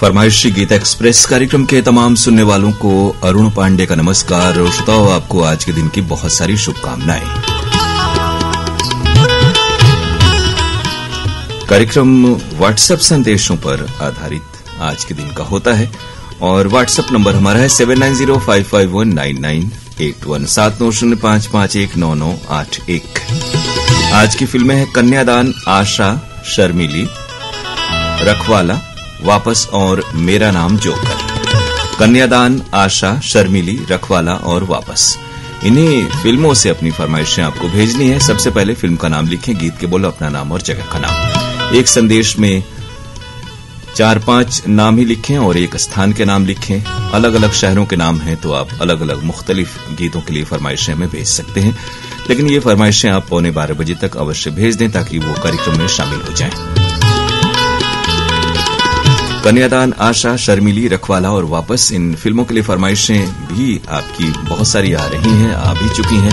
फरमाइशी गीत एक्सप्रेस कार्यक्रम के तमाम सुनने वालों को अरुण पांडे का नमस्कार और श्रोताओं, आपको आज के दिन की बहुत सारी शुभकामनाएं। कार्यक्रम व्हाट्सएप संदेशों पर आधारित आज के दिन का होता है और व्हाट्सएप नंबर हमारा है 7905519981 7905519981। आज की फिल्में हैं कन्यादान, आशा, शर्मिली, रखवाला, वापस और मेरा नाम जोकर। कन्यादान, आशा, शर्मिली, रखवाला और वापस, इन्हीं फिल्मों से अपनी फरमाइशें आपको भेजनी है। सबसे पहले फिल्म का नाम लिखें, गीत के बोलो, अपना नाम और जगह का नाम। एक संदेश में 4-5 नाम ही लिखें और एक स्थान के नाम लिखें। अलग अलग शहरों के नाम हैं तो आप अलग अलग मुख्तलिफ गीतों के लिए फरमाइशें हमें भेज सकते हैं, लेकिन ये फरमाइशें आप 11:15 बजे तक अवश्य भेज दें ताकि वो कार्यक्रम में शामिल हो जाएं। कन्यादान, आशा, शर्मिली, रखवाला और वापस, इन फिल्मों के लिए फरमाइशें भी आपकी बहुत सारी आ रही हैं, आ भी चुकी हैं।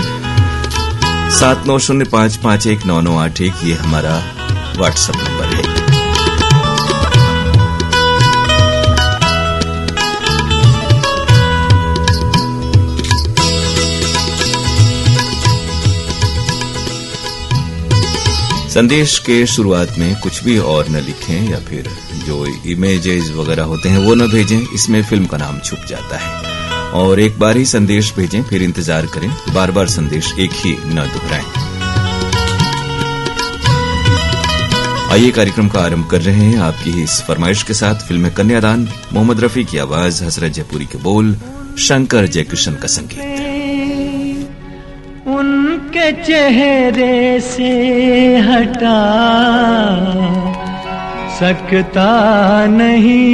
7905519981 ये हमारा व्हाट्सएप नंबर है। संदेश के शुरुआत में कुछ भी और न लिखें या फिर जो इमेजेस वगैरह होते हैं वो न भेजें, इसमें फिल्म का नाम छुप जाता है। और एक बार ही संदेश भेजें, फिर इंतजार करें, बार बार संदेश एक ही न दोहराएं। आइए कार्यक्रम का आरंभ कर रहे हैं आपकी इस फरमाइश के साथ। फिल्म कन्यादान, मोहम्मद रफी की आवाज, हसरत जयपुरी के बोल, शंकर जयकिशन का संगीत। उनके चेहरे से हटा सकता नहीं,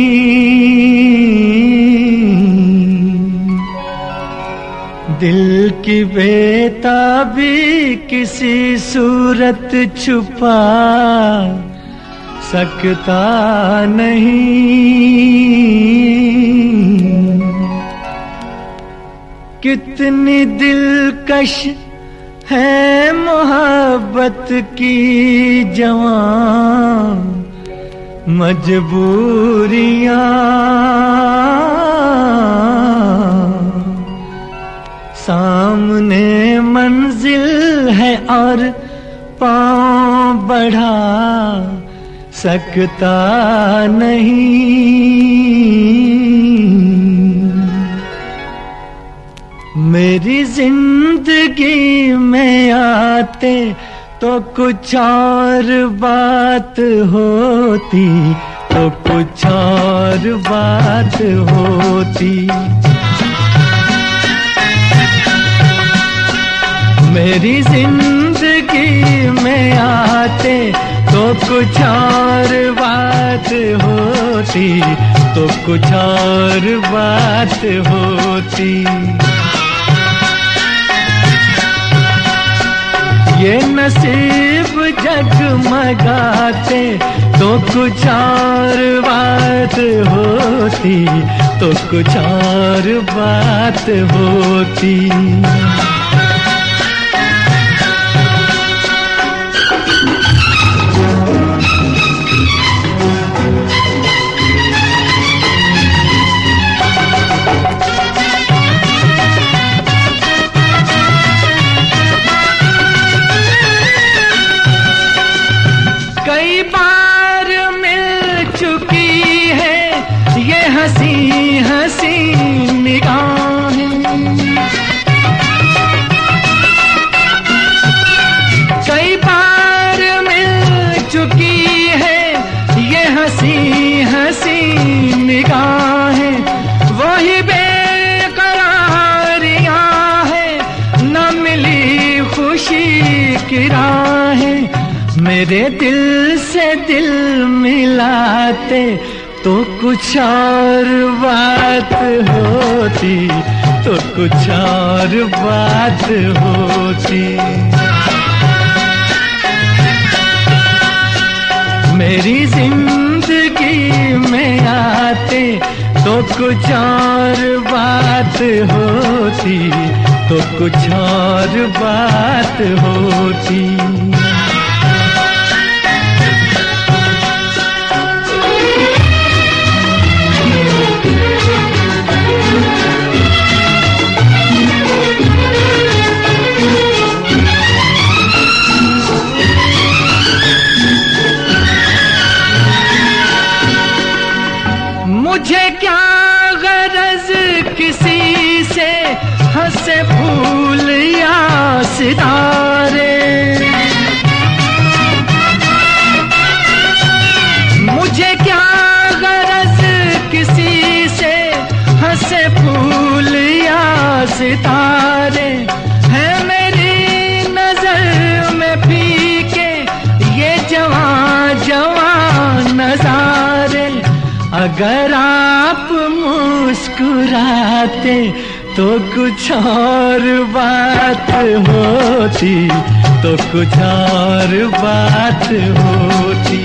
दिल की बेताबी किसी सूरत छुपा सकता नहीं। कितनी दिलकश है मोहब्बत की जवां मजबूरियां, सामने मंजिल है और पांव बढ़ा सकता नहीं। मेरी जिंदगी में आते तो कुछ और बात होती, तो कुछ और बात होती। मेरी जिंदगी में आते तो कुछ और बात होती, तो कुछ और बात होती। ये नसीब जगमगाते तो कुछ और बात होती, तो कुछ और बात होती। हसी हसी निगाहें, कई बार मिल चुकी है ये हसी हसी निगाहें। वही बेकरारियां है, न मिली खुशी की राहें। मेरे दिल से दिल मिलाते तो कुछ और बात होती, तो कुछ और बात होती। मेरी जिंदगी में आते तो कुछ और बात होती, तो कुछ और बात होती। मुझे क्या गरज किसी से हंसे फूल या सितारे, मुझे क्या गरज किसी से हंसे फूल या सितारे, है मेरी नजर में फीके ये जवां जवां नजारे। अगर आप मुस्कुराते तो कुछ और बात होती, तो कुछ और बात होती।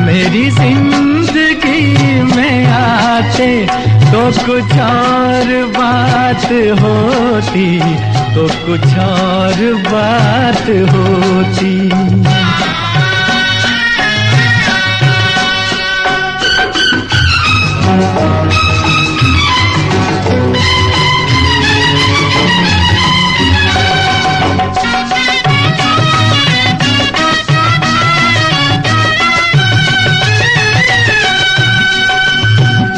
मेरी जिंदगी में आते तो कुछ और बात होती, तो कुछ और बात होती।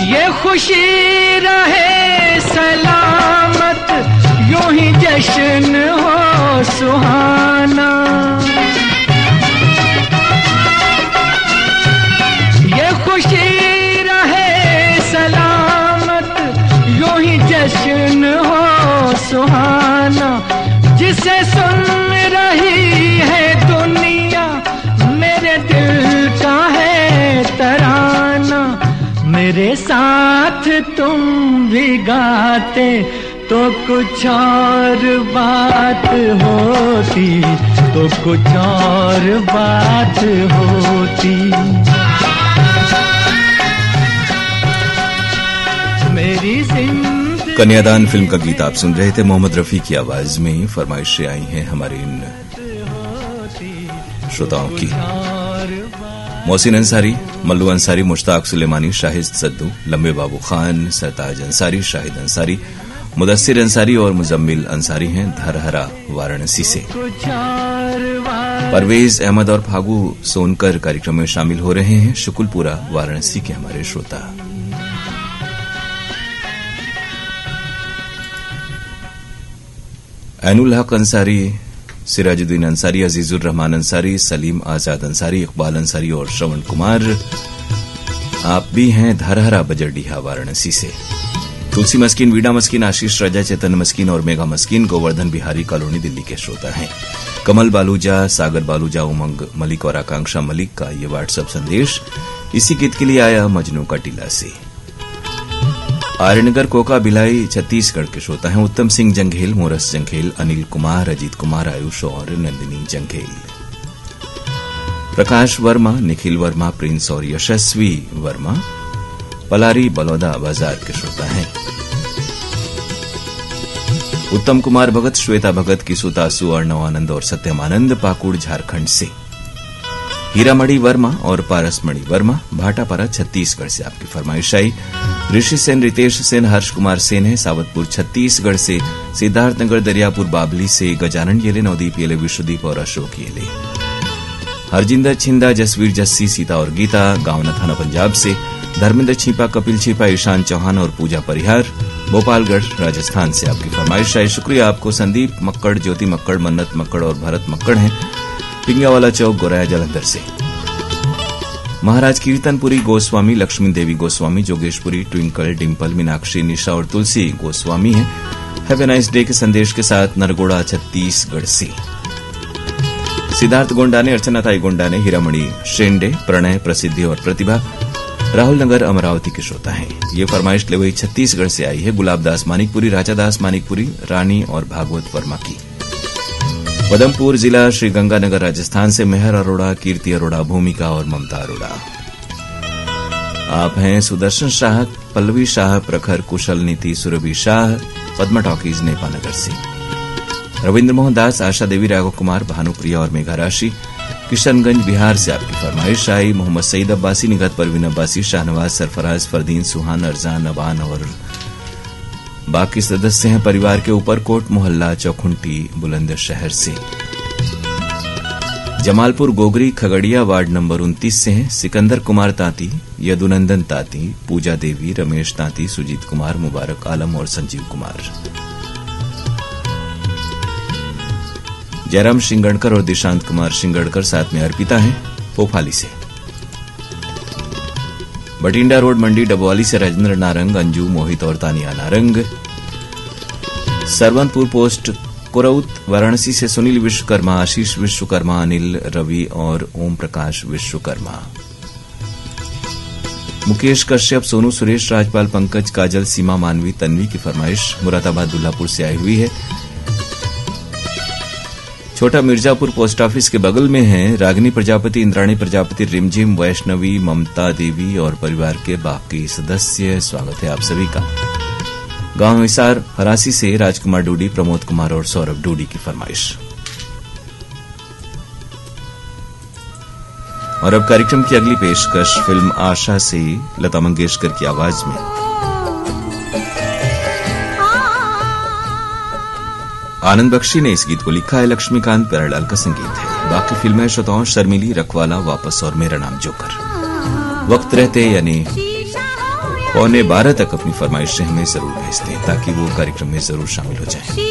ये खुशी रहे सलामत, यूं ही जश्न हो सुहाना। ये खुशी जश्न हो सुहाना, जिसे सुन रही है दुनिया मेरे दिल का है तराना। मेरे साथ तुम भी गाते तो कुछ और बात होती, तो कुछ और बात होती। मेरी जिंदगी। कन्यादान फिल्म का गीत आप सुन रहे थे। मोहम्मद रफी की आवाज में फरमाइशें आई हैं हमारे इन श्रोताओं की। मोहसिन अंसारी, मल्लू अंसारी, मुश्ताक सुलेमानी, शाहिद सद्दू, लंबे बाबू खान, सरताज अंसारी, शाहिद अंसारी, मुदस्सिर अंसारी और मुजम्मिल अंसारी हैं धरहरा वाराणसी से। परवेज अहमद और फागू सोनकर कार्यक्रम में शामिल हो रहे हैं, शुकुलपुरा वाराणसी के हमारे श्रोता। ऐनुल हक अंसारी, सिराजुद्दीन अंसारी, अजीजुर रहमान अंसारी, सलीम आजाद अंसारी, इकबाल अंसारी और श्रवण कुमार, आप भी हैं धरहरा बजरडीहा वाराणसी से। तुलसी मस्किन, वीडा मस्किन, आशीष राजा, चेतन मस्किन और मेघा मस्किन गोवर्धन बिहारी कॉलोनी दिल्ली के श्रोता हैं। कमल बालूजा, सागर बालूजा, उमंग मलिक और आकांक्षा मलिक का ये व्हाट्सएप संदेश इसी गीत के लिए आया मजनू का टीला से। आर्यनगर कोका भिलाई छत्तीसगढ़ के श्रोता हैं उत्तम सिंह जंघेल, मोरस जंघेल, अनिल कुमार, अजीत कुमार, आयुष और नंदिनी जंघेल। प्रकाश वर्मा, निखिल वर्मा, प्रिंस और यशस्वी वर्मा पलारी बलौदा बाजार के श्रोता हैं। उत्तम कुमार भगत, श्वेता भगत, किसु तासु, अर्णव आनंद और सत्यम आनंद पाकुड़ झारखंड से। हीरामणि वर्मा और पारसमणि वर्मा भाटापारा छत्तीसगढ़ से आपकी फरमाइश आई। ऋषि सेन, रितेश सेन, हर्ष कुमार सेन है सावतपुर छत्तीसगढ़ से। सिद्धार्थनगर दरियापुर बाबली से गजानन येले, नवदीप येले, विश्वदीप और अशोक येले। हरजिंदर छिंदा, जसवीर जस्सी, सीता और गीता गांव थाना पंजाब से। धर्मेंद्र छिपा, कपिल छिपा, ईशान चौहान और पूजा परिहार भोपालगढ़ राजस्थान से आपकी फरमाइश आई। शुक्रिया आपको। संदीप मक्कड़, ज्योति मक्कड़, मन्नत मक्कड़ और भरत मक्कड़ हैं पिंगावाला चौक, गोराया जालंधर से। महाराज कीर्तनपुरी गोस्वामी, लक्ष्मी देवी गोस्वामी, जोगेशपुरी, ट्विंकल, डिम्पल, मीनाक्षी, निशा और तुलसी गोस्वामी हैं। हैव ए नाइस डे के संदेश के साथ नरगोड़ा छत्तीसगढ़ से। सिद्धार्थ गोंडा ने, अर्चना ताई गोंडा ने, हीरामणि शेंडे, प्रणय, प्रसिद्धि और प्रतिभा राहुल नगर अमरावती के श्रोता हैं। ये फरमाइश ले हुई छत्तीसगढ़ से आई है गुलाब दास मानिकपुरी, राजा दास मानिकपुरी, रानी और भागवत वर्मा की। पदमपुर जिला श्री गंगानगर राजस्थान से मेहर अरोड़ा, कीर्ति अरोड़ा, भूमिका और ममता अरोड़ा। आप हैं सुदर्शन शाह, पल्लवी शाह, प्रखर, कुशल, नीति, सुरभि शाह, पद्मा टॉकीज नेपानगर से। रविन्द्र मोहन दास, आशा देवी, राघव कुमार, भानुप्रिया और मेघा राशि किशनगंज बिहार से आपकी फरमाइश आई। मोहम्मद सईद अब्बासी, निगत परवीन अब्बासी, शाहनवाज, सरफराज, फरदीन, सुहान, अरजान, अबान और बाकी सदस्य हैं परिवार के ऊपरकोट मोहल्ला चौखुंटी बुलंदशहर से। जमालपुर गोगरी खगड़िया वार्ड नंबर 29 से हैं सिकंदर कुमार तांती, यदुनंदन तांती, पूजा देवी, रमेश तांती, सुजीत कुमार, मुबारक आलम और संजीव कुमार। जयराम शिंगड़कर और दिशांत कुमार शिंगड़कर साथ में अर्पिता हैं पोफाली से। बटिंडा रोड मंडी डबवाली से राजेंद्र नारंग, अंजू, मोहित और तानिया नारंग। सरवनपुर पोस्ट कुरौत वाराणसी से सुनील विश्वकर्मा, आशीष विश्वकर्मा, अनिल, रवि और ओम प्रकाश विश्वकर्मा। मुकेश कश्यप, सोनू, सुरेश, राजपाल, पंकज, काजल, सीमा, मानवी, तन्वी की फरमाइश मुरादाबाद दुल्लापुर से आई हुई है। छोटा मिर्जापुर पोस्ट ऑफिस के बगल में है रागिनी प्रजापति, इंद्राणी प्रजापति, रिमझिम, वैष्णवी, ममता देवी और परिवार के बाकी सदस्य। स्वागत है आप सभी का। गांव हिसार हरासी से राजकुमार डूडी, प्रमोद कुमार और सौरभ डूडी की फरमाइश। और अब कार्यक्रम की अगली पेशकश फिल्म आशा से लता मंगेशकर की आवाज में। आनंद बख्शी ने इस गीत को लिखा है, लक्ष्मीकांत प्यारेलाल का संगीत है। बाकी फिल्में श्रोताओं शर्मिली, रखवाला, वापस और मेरा नाम जोकर। वक्त रहते यानी 11:15 तक अपनी फरमाइशें हमें जरूर भेज दें ताकि वो कार्यक्रम में जरूर शामिल हो जाए।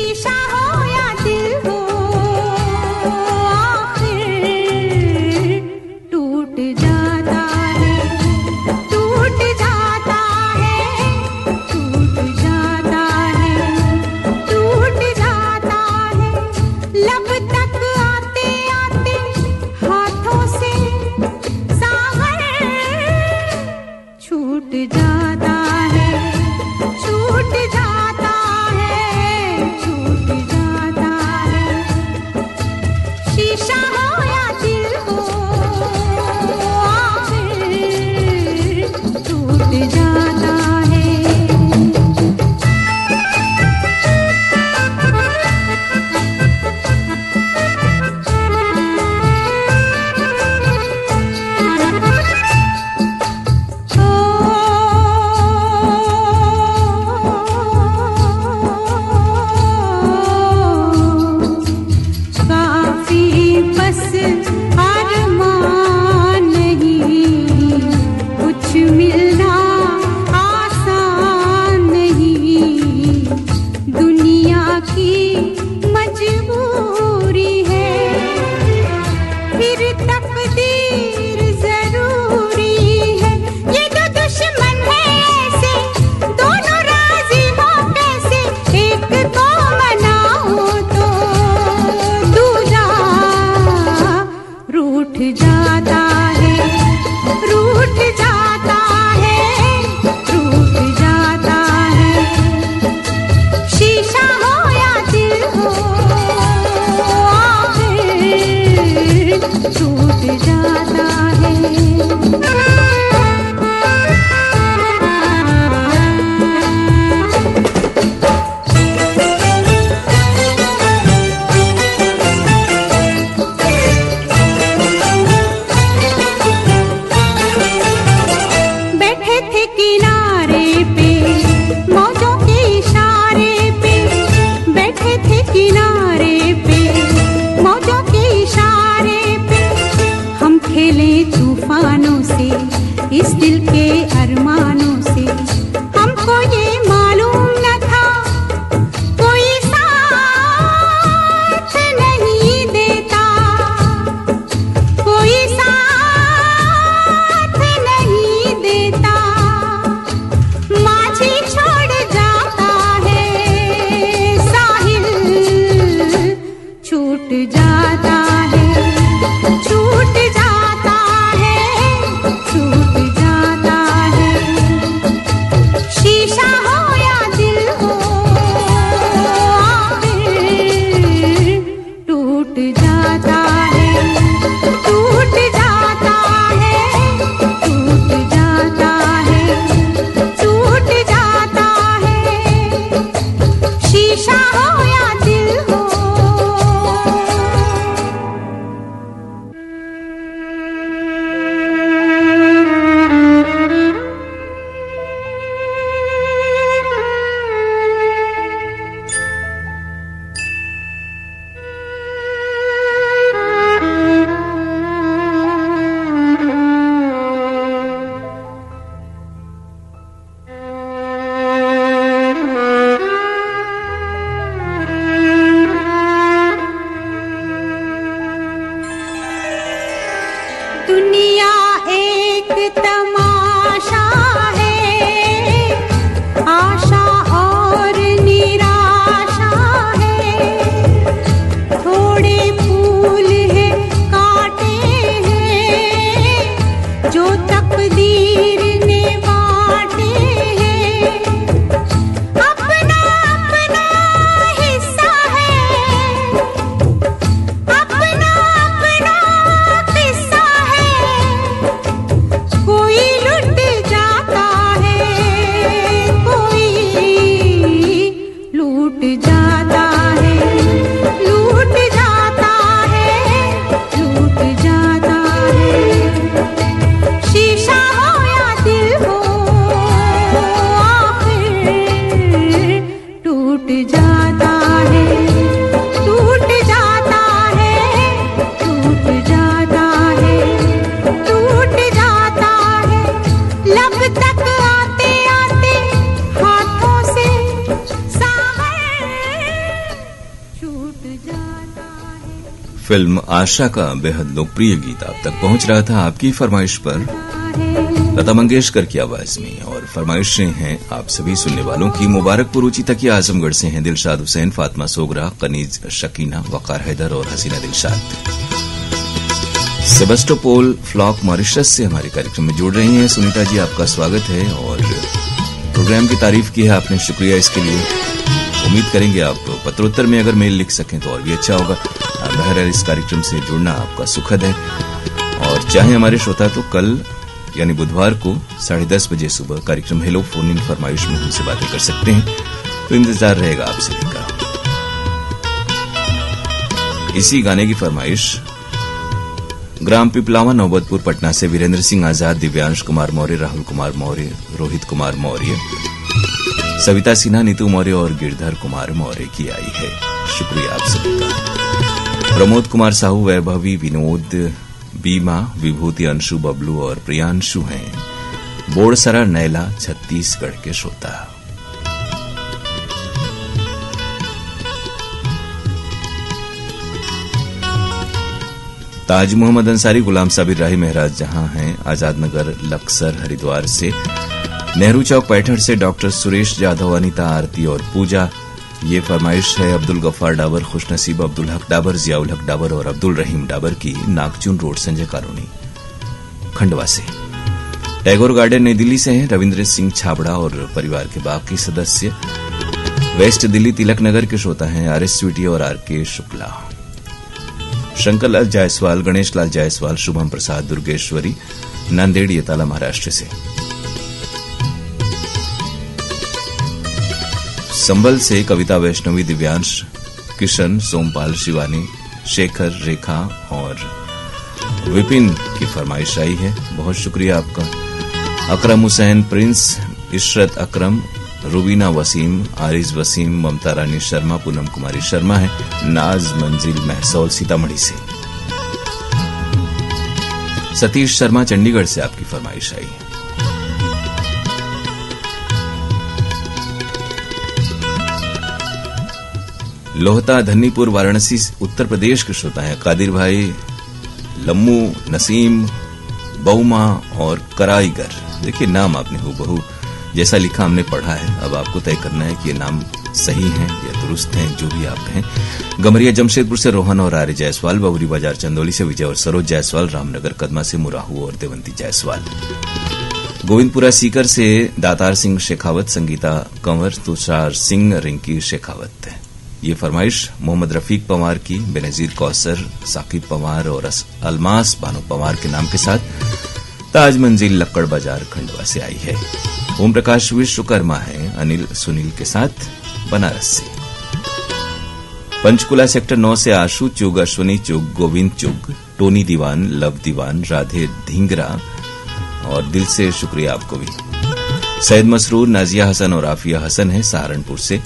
जो तकदीर ने बांटे हैं, अपना अपना हिस्सा है, अपना अपना किस्सा है। कोई लुट जाता है, कोई लूट जाता है, लूट जाता है, लूट जाता है। शीशा हो या दिल हो, आखिर टूट जाता है, टूट जाता है, टूट जाता है, टूट जाता है। लब तक आते आते हाथों से सागर छूट जाता है। फिल्म आशा का बेहद लोकप्रिय गीत आप तक पहुंच रहा था आपकी फरमाइश पर, लता मंगेशकर की आवाज में। और फरमाइशें हैं आप सभी सुनने वालों की। मुबारकपुर ऊंची तकिया आजमगढ़ से हैं दिलशाद हुसैन, फातिमा सोगरा, कनीज शकीना, वकार हैदर और हसीना दिलशाद। सेबेस्टोपोल फ्लॉक मॉरिशस से हमारे कार्यक्रम में जुड़ रही हैं। सुनीता जी, आपका स्वागत है और प्रोग्राम की तारीफ की है आपने, शुक्रिया इसके लिए। उम्मीद करेंगे आप पत्रोत्तर में अगर मेल लिख सकें तो और भी अच्छा होगा। बहरहाल इस कार्यक्रम से जुड़ना आपका सुखद है। और चाहे हमारे श्रोता तो कल यानी बुधवार को 10:30 बजे सुबह कार्यक्रम हेलो फोन इन फरमाइश में हमसे बातें कर सकते हैं, तो इंतजार रहेगा आप सभी का। इसी गाने की फरमाइश ग्राम पिपलावा नौबतपुर पटना से वीरेंद्र सिंह आजाद, दिव्यांश कुमार मौर्य, राहुल कुमार मौर्य, रोहित कुमार मौर्य, सविता सिन्हा, नीतू मौर्य और गिरधर कुमार मौर्य की आई है। शुक्रिया आप सभी का। प्रमोद कुमार साहू, वैभवी, विनोद, बीमा, विभूति, अंशु, बबलू और प्रियांशु हैं बोड़सरा नैला छत्तीसगढ़ के श्रोता। ताज मोहम्मद अंसारी, गुलाम साबिर राही, महराज जहां हैं आजाद नगर लक्सर हरिद्वार से, नेहरू चौक पैठर से डॉक्टर सुरेश जाधव, अनिता, आरती और पूजा। ये फरमाइश है अब्दुल गफ्फार डाबर, खुशनसीब अब्दुल हक डाबर, जियाउल हक डाबर और अब्दुल रहीम डाबर की, नागचुन रोड, संजय कॉलोनी, खंडवा से। टैगोर गार्डन नई दिल्ली से हैं रविंद्र सिंह छाबड़ा और परिवार के बाकी सदस्य। वेस्ट दिल्ली तिलक नगर के श्रोता हैं आरएस स्वीटी और आरके शुक्ला। शंकरलाल जायसवाल, गणेश लाल जायसवाल, शुभम प्रसाद, दुर्गेश्वरी, नांदेड़ येताला महाराष्ट्र से। संबल से कविता वैष्णवी, दिव्यांश, किशन, सोमपाल, शिवानी, शेखर, रेखा और विपिन की फरमाइश आई है। बहुत शुक्रिया आपका। अकरम हुसैन, प्रिंस, इशरत अकरम, रुबीना वसीम, आरिज वसीम, ममता रानी शर्मा, पूनम कुमारी शर्मा है नाज मंजिल महसौल सीतामढ़ी से। सतीश शर्मा चंडीगढ़ से आपकी फरमाइश आई है। लोहता धन्नीपुर वाराणसी उत्तर प्रदेश के श्रोता हैं कादिर भाई, लम्मू, नसीम, बऊमा और कराईगर। देखिए नाम आपने हूबहू जैसा लिखा हमने पढ़ा है, अब आपको तय करना है कि ये नाम सही हैं या दुरुस्त हैं, जो भी आप कहें। गमरिया जमशेदपुर से रोहन और आर्य जायसवाल, बबरी बाजार चंदौली से विजय और सरोज जायसवाल, रामनगर कदमा से मुराहू और देवंती जायसवाल। गोविंदपुरा सीकर से दातार सिंह शेखावत, संगीता कंवर, तुषार सिंह, रिंकी शेखावत। ये फरमाइश मोहम्मद रफीक पवार की, बेनजीर कौसर, साकिब पवार और अलमास बानो पवार के नाम के साथ ताज मंजिल लक्कड़ बाजार खंडवा से आई है। ओम प्रकाश विश्वकर्मा है अनिल सुनील के साथ बनारस से। पंचकुला सेक्टर 9 से आशु चुग, अश्वनी चुग, गोविंद चुग, टोनी दीवान, लव दीवान, राधे धिंगरा और दिल से शुक्रिया आपको भी। सैयद मसरूर, नाजिया हसन और आफिया हसन है सहारनपुर से।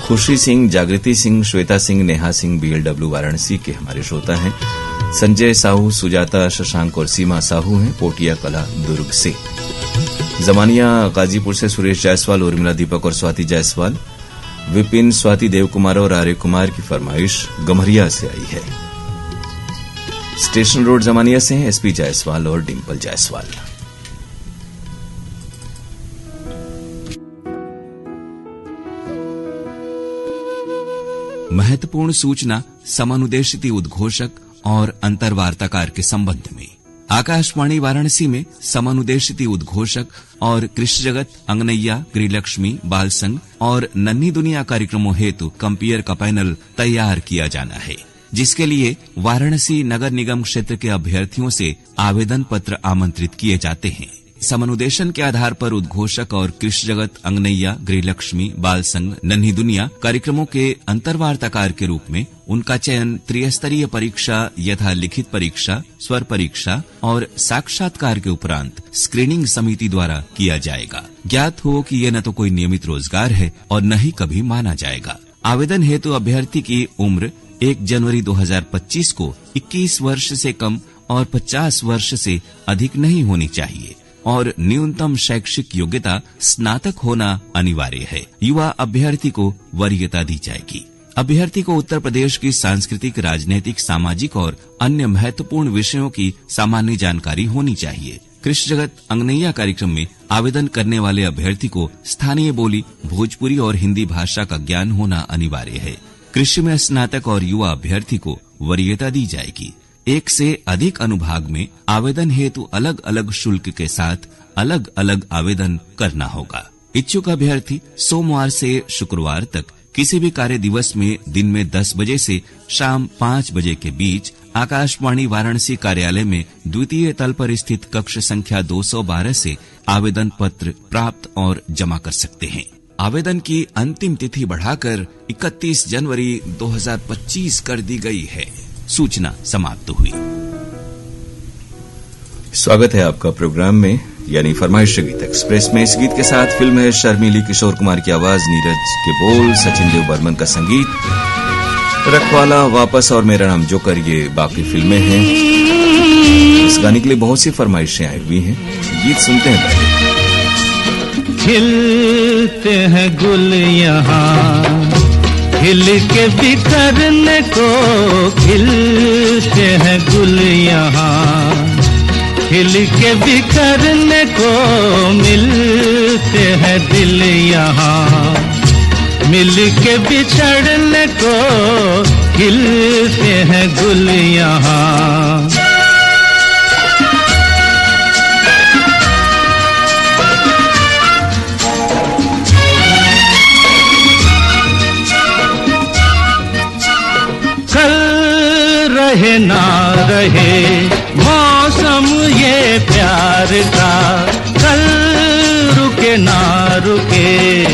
खुशी सिंह, जागृति सिंह, श्वेता सिंह, नेहा सिंह BLW वाराणसी के हमारे श्रोता हैं। संजय साहू, सुजाता, शशांक और सीमा साहू हैं पोटिया कला दुर्ग से। जमानिया गाजीपुर से सुरेश जायसवाल, उर्मिला दीपक और स्वाति जायसवाल। विपिन, स्वाति, देव कुमार और आर्य कुमार की फरमाइश गमरिया से आई है। स्टेशन रोड जमानिया से हैं SP जायसवाल और डिम्पल जायसवाल। महत्वपूर्ण सूचना समानुदेशित उद्घोषक और अंतर्वार्ताकार के संबंध में। आकाशवाणी वाराणसी में समनुदेशित उद्घोषक और कृष्ण जगत, अंगनैया, गृहलक्ष्मी, बाल संघ और नन्ही दुनिया कार्यक्रमों हेतु कंपेयर का पैनल तैयार किया जाना है, जिसके लिए वाराणसी नगर निगम क्षेत्र के अभ्यर्थियों से आवेदन पत्र आमंत्रित किए जाते हैं। समनुदेशन के आधार पर उद्घोषक और कृष्ण जगत, अंगनैया, गृहलक्ष्मी, बाल संघ, नन्ही दुनिया कार्यक्रमों के अंतर्वार्ताकार के रूप में उनका चयन त्रिस्तरीय परीक्षा यथा लिखित परीक्षा, स्वर परीक्षा और साक्षात्कार के उपरांत स्क्रीनिंग समिति द्वारा किया जाएगा। ज्ञात हो कि यह न तो कोई नियमित रोजगार है और न ही कभी माना जाएगा। आवेदन हेतु अभ्यर्थी की उम्र 1 जनवरी 2025 को 21 वर्ष से कम और 50 वर्ष से अधिक नहीं होनी चाहिए और न्यूनतम शैक्षिक योग्यता स्नातक होना अनिवार्य है। युवा अभ्यर्थी को वरीयता दी जाएगी। अभ्यर्थी को उत्तर प्रदेश की सांस्कृतिक, राजनीतिक, सामाजिक और अन्य महत्वपूर्ण विषयों की सामान्य जानकारी होनी चाहिए। कृष्ण जगत, अंगनैया कार्यक्रम में आवेदन करने वाले अभ्यर्थी को स्थानीय बोली, भोजपुरी और हिंदी भाषा का ज्ञान होना अनिवार्य है। कृषि में स्नातक और युवा अभ्यर्थी को वरीयता दी जाएगी। 1 से अधिक अनुभाग में आवेदन हेतु अलग अलग शुल्क के साथ अलग अलग आवेदन करना होगा। इच्छुक अभ्यर्थी सोमवार से शुक्रवार तक किसी भी कार्य दिवस में दिन में 10 बजे से शाम 5 बजे के बीच आकाशवाणी वाराणसी कार्यालय में द्वितीय तल पर स्थित कक्ष संख्या 212 से आवेदन पत्र प्राप्त और जमा कर सकते हैं। आवेदन की अंतिम तिथि बढ़ाकर 31 जनवरी 2025 कर दी गई है। सूचना समाप्त हुई। स्वागत है आपका प्रोग्राम में, यानी फरमाइश गीत एक्सप्रेस में। इस गीत के साथ फिल्म है शर्मीली, किशोर कुमार की आवाज, नीरज के बोल, सचिन देव बर्मन का संगीत। रखवाला, वापस और मेरा नाम जोकर ये बाकी फिल्में हैं। इस गाने के लिए बहुत सी फरमाइशें आई हुई हैं। गीत सुनते हैं पहले। खिलते हैं गुल यहाँ खिल के बिखरने को, खिलते हैं गुल यहाँ खिल के बिखरने को, मिलते हैं दिल यहाँ मिल के बिछड़ने को, खिलते हैं गुल यहाँ। रहे ना रहे मौसम ये प्यार का, कल रुके ना रुके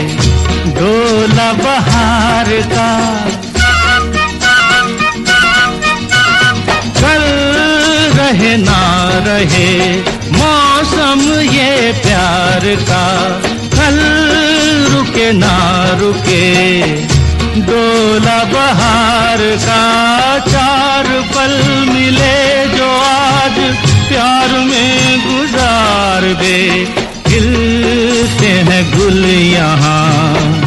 डोला बहार का, कल रहे ना रहे मौसम ये प्यार का, कल रुके ना रुके डोला बहार का। 4 पल मिले जो आज प्यार में गुजार दे, खिलते हैं गुल यहाँ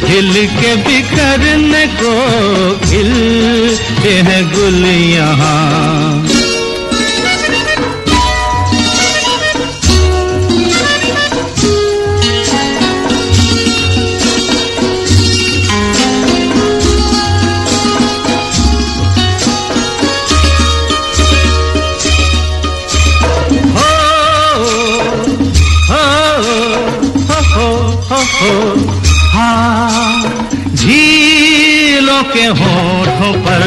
खिल के बिखरने को, खिलते हैं गुल यहाँ। हाँ, झीलों के होठों पर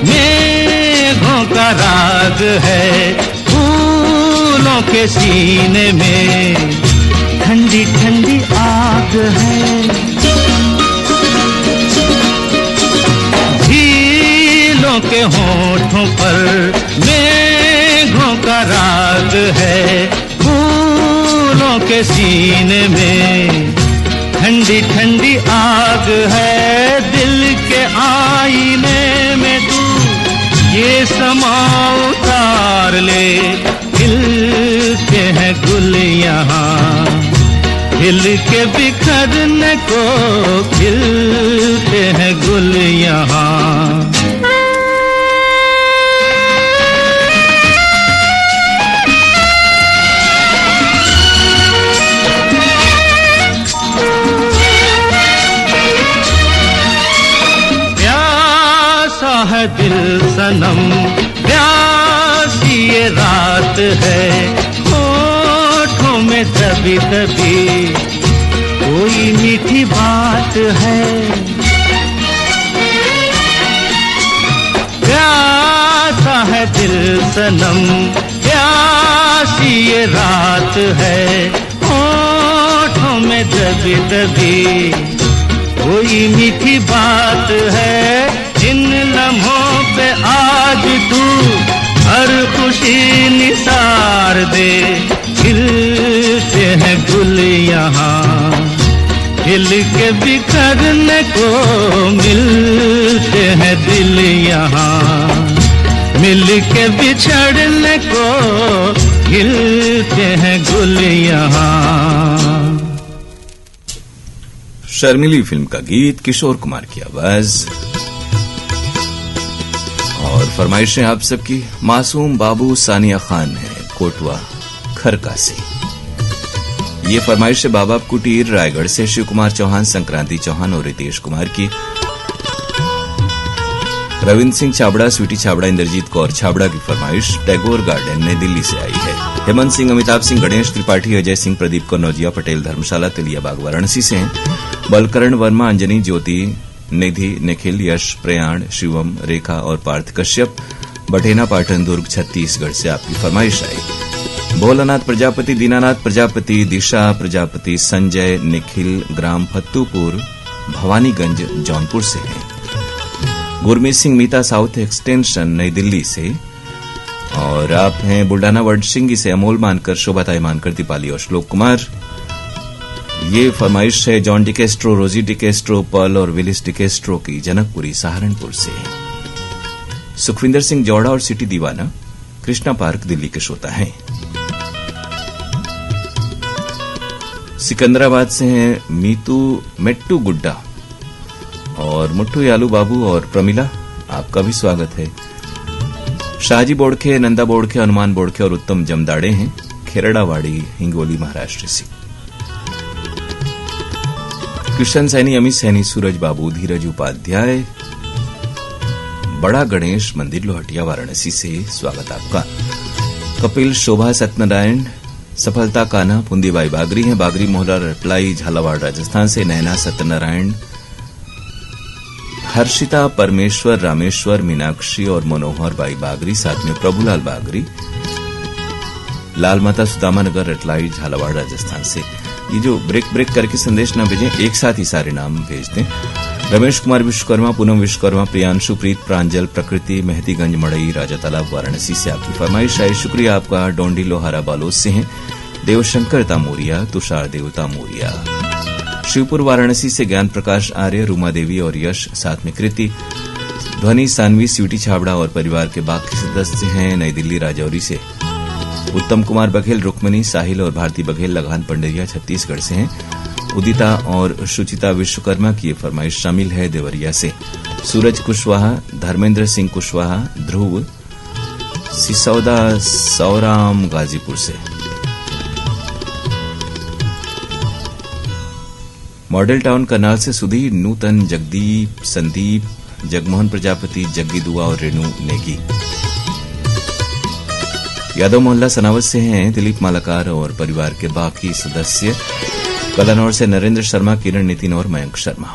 मेघों का राग है, फूलों के सीने में ठंडी ठंडी आग है। झीलों के होठों पर मेघों का राग है, फूलों के सीने में ठंडी ठंडी आग है। दिल के आईने में तू ये समा उतार ले, खिलते हैं गुल यहाँ खिल के बिखरने को, खिलते हैं गुल यहाँ। दिल सनम प्यासी ये रात बात है, होठों में तभी तभी कोई मीठी बात है। प्यासा है दिल सनम, प्यासी ये रात है, होठों में दबी दबी कोई मीठी बात है। इन लम्हों पे आज तू हर खुशी निसार दे, खिलते हैं गुल यहाँ, खिल के बिखरने को मिलते हैं दिल यहाँ, मिल के बिछड़ने को खिलते हैं गुल यहाँ। शर्मिली फिल्म का गीत, किशोर कुमार की आवाज और फरमाइशें आप सबकी। मासूम बाबू सानिया खान है, कोटवा खरका से। ये फरमाइश है बाबा कुटीर रायगढ़ से शिव कुमार चौहान, संक्रांति चौहान और रितेश कुमार की। रविंद्र सिंह छाबड़ा, स्वीटी छाबड़ा, इंद्रजीत कौर छाबड़ा की फरमाइश टैगोर गार्डन नई दिल्ली से आई है। हेमंत सिंह, अमिताभ सिंह, गणेश त्रिपाठी, अजय सिंह, प्रदीप कन्नौजिया, पटेल धर्मशाला तेलियाबाग वाराणसी से हैं। बलकरण वर्मा, अंजनी, ज्योति, निधि, निखिल, यश, प्रयाण, शिवम, रेखा और पार्थ कश्यप बठेना पाटन दुर्ग छत्तीसगढ़ से आपकी फरमाइश आई। भोलानाथ प्रजापति, दीनानाथ प्रजापति, दिशा प्रजापति, संजय, निखिल, ग्राम फत्तूपुर, भवानीगंज, जौनपुर से हैं। गुरमीत सिंह, मीता, साउथ एक्सटेंशन नई दिल्ली से। और आप हैं बुल्डाना वडसिंगी से अमोल मानकर, शोभाताई मानकर, दीपाली और श्लोक कुमार। ये फरमाइश है जॉन डिकेस्ट्रो, रोजी डिकेस्ट्रो, पर्ल और विलिस डिकेस्ट्रो की जनकपुरी सहारनपुर से। सुखविंदर सिंह जौड़ा और सिटी दीवाना कृष्णा पार्क दिल्ली के श्रोता हैं। सिकंदराबाद से हैं मेट्टू गुड्डा और मुट्ठू यालू बाबू और प्रमिला, आपका भी स्वागत है। शाहजी बोड़खे, नंदा बोड़खे, हनुमान बोड़खे और उत्तम जमदाड़े हैं, खेरड़ावाड़ी, हिंगोली, महाराष्ट्र से। कृष्ण सैनी, अमित सैनी, सूरज बाबू, धीरज उपाध्याय, बड़ा गणेश मंदिर, लोहटिया, वाराणसी से स्वागत आपका। कपिल, शोभा, सत्यनारायण, सफलता कान्हा, पुंदीबाई बागरी हैं, बागरी मोहल्ला, रटलाई, झालावाड़, राजस्थान से। नैना, सत्यनारायण, हर्षिता, परमेश्वर, रामेश्वर, मीनाक्षी और मनोहर बाई बागरी, साथ में प्रभुलाल बागरी, लाल माता, सुदामा नगर, रटलाई, झालावाड़, राजस्थान से। ये जो ब्रेक करके संदेश न भेजें, एक साथ ही सारे नाम भेज दें। रमेश कुमार विश्वकर्मा, पूनम विश्वकर्मा, प्रियांशु, प्रीत, प्रांजल, प्रकृति, मेहदीगंज, मड़ई, राजा तालाब, वाराणसी से आपकी फरमाइश आई। शुक्रिया आपका। डोंडी लोहारा बालोद से हैं देवशंकर तामोरिया, तुषार देव तामोरिया। शिवपुर वाराणसी से ज्ञान प्रकाश आर्य, रूमा देवी और यश, साथ में कृति, ध्वनि, सानवी, स्वीटी छाबड़ा और परिवार के बाकी सदस्य हैं नई दिल्ली राजौरी से। उत्तम कुमार बघेल, रुक्मणी, साहिल और भारती बघेल लगान पंडरिया छत्तीसगढ़ से हैं। उदिता और शुचिता विश्वकर्मा की ये फरमाइश शामिल है देवरिया से। सूरज कुशवाहा, धर्मेंद्र सिंह कुशवाहा, ध्रुव, सिसौदा, सौराम, गाजीपुर से। मॉडल टाउन करनाल से सुधीर, नूतन, जगदीप, संदीप, जगमोहन प्रजापति, जग्गी दुआ और रेणु नेगी। यादव मोहल्ला सनावत से हैं दिलीप मालाकार और परिवार के बाकी सदस्य। कलानौर से नरेंद्र शर्मा, किरण, नितिन और मयंक शर्मा।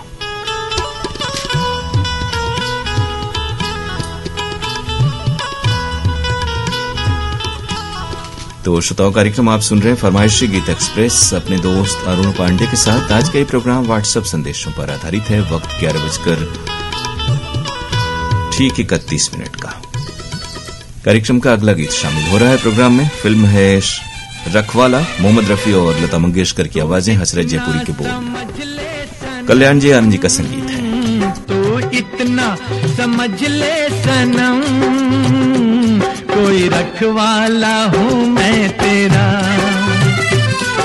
तो श्रोताओं, कार्यक्रम आप सुन रहे हैं फरमाइशी गीत एक्सप्रेस अपने दोस्त अरुण पांडे के साथ। आज का ये प्रोग्राम व्हाट्सएप संदेशों पर आधारित है। वक्त 11:31 का। कार्यक्रम का अगला गीत शामिल हो रहा है प्रोग्राम में। फिल्म है रखवाला, मोहम्मद रफी और लता मंगेशकर की आवाजें, हसरत जयपुरी के बोल, कल्याण जी आनंद जी का संगीत है। तो इतना समझ ले सनम, कोई रखवाला हूँ मैं तेरा,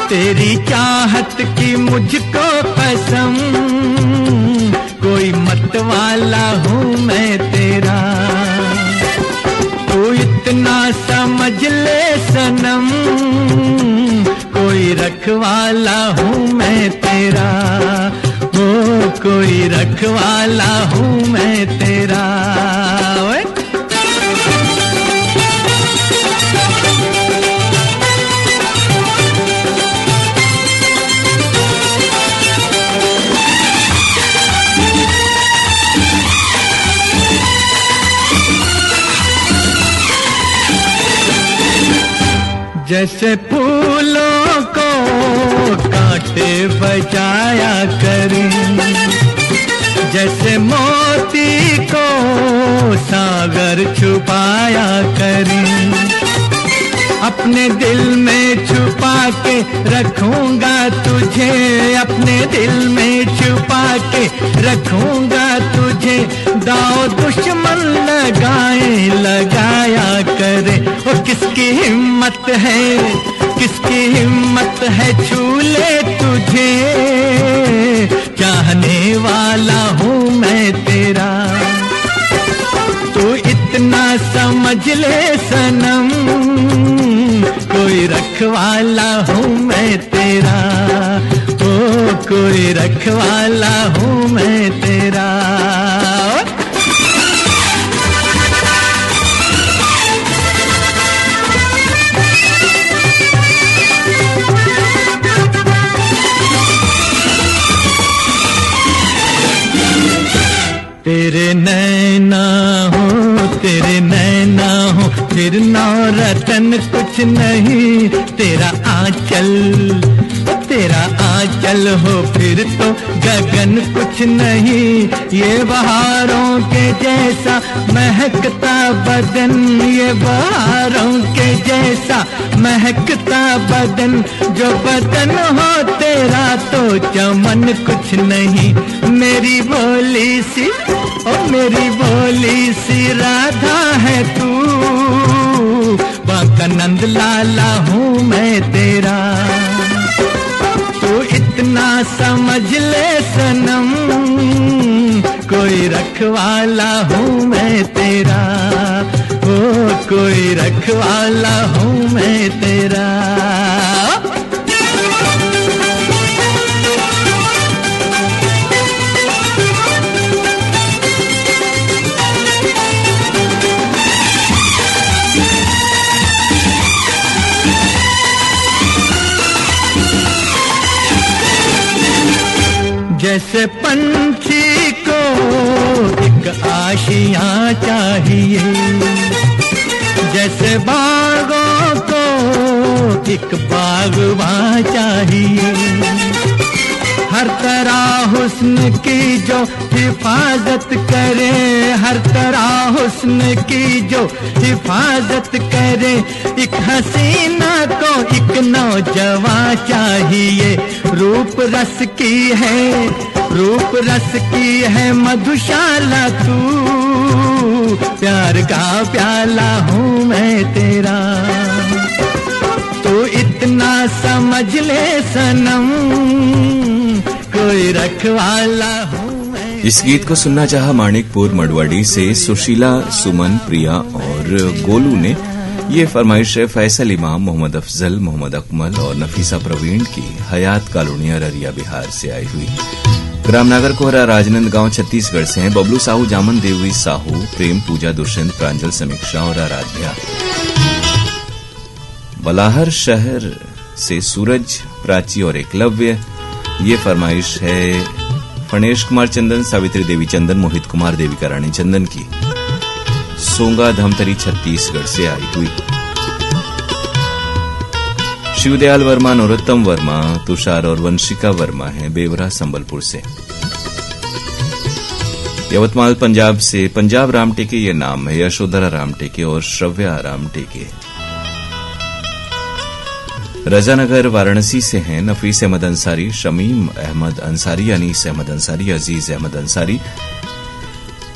तेरी चाहत की मुझको कसम, कोई मतवाला हूँ मैं तेरा। तू इतना समझ ले सनम, कोई रखवाला हूँ मैं तेरा, ओ कोई रखवाला हूँ मैं तेरा। ओए जैसे फूलों को कांटे बचाया करें, जैसे मोती को सागर छुपाया करें, अपने दिल में छुपा के रखूंगा तुझे, अपने दिल में छुपा के रखूंगा तुझे, दाव दुश्मन लगाया करे। ओ किसकी हिम्मत है छू ले तुझे, चाहने वाला हूँ मैं तेरा, तू इतना समझ ले सनम, कोई रखवाला हूँ मैं तेरा, ओ कोई रखवाला हूँ मैं तेरा। तेरे नैना हो फिर नौ रतन कुछ नहीं, तेरा आंचल हो फिर तो गगन कुछ नहीं, ये बहारों के जैसा महकता बदन, ये बहारों के जैसा महकता बदन, जो बदन हो तेरा तो चमन कुछ नहीं, मेरी भोली सी राधा है तू, बांका नंद लाला हूँ मैं तेरा, तू इतना समझ ले सनम, कोई रखवाला हूँ मैं तेरा, ओ कोई रखवाला हूँ मैं तेरा। जैसे पंछी को एक आशियाँ चाहिए, जैसे बागों को एक बागवां चाहिए, हर तरह हुस्न की जो हिफाजत करे, हर तरह हुस्न की जो हिफाजत करे, एक हसीना को एक नौजवान चाहिए, रूप रस की है मधुशाला तू, प्यार का प्याला हूँ मैं तेरा, तो इतना समझ ले सनम, कोई रखवाला हूँ मैं। इस गीत को सुनना चाहा माणिकपुर मड़वाड़ी से सुशीला, सुमन, प्रिया और गोलू ने। ये फरमाइश है फैसल इमाम, मोहम्मद अफजल, मोहम्मद अकमल और नफीसा प्रवीण की हयात कॉलोनी अररिया बिहार से आई हुई। ग्राम नागर कोहरा राजनंदगांव छत्तीसगढ़ से हैं बबलू साहू, जामन देवी साहू, प्रेम, पूजा, दुष्यंत, प्रांजल, समीक्षा और आराध्या। बलाहर शहर से सूरज, प्राची और एकलव्य। ये फरमाइश है फणेश कुमार चंदन, सावित्री देवी चंदन, मोहित कुमार, देविका रानी चंदन की सोंगा धमतरी छत्तीसगढ़ से आई हुई। शिवदयाल वर्मा, नरोत्तम वर्मा, तुषार और वंशिका वर्मा हैं बेवरा संबलपुर से। यवतमाल पंजाब से पंजाब रामटेके ये नाम है, यशोधरा रामटेके और श्रव्या रामटेके। रजानगर वाराणसी से हैं नफीस अहमद अंसारी, शमीम अहमद अंसारी, अनीस अहमद अंसारी, अजीज अहमद अंसारी,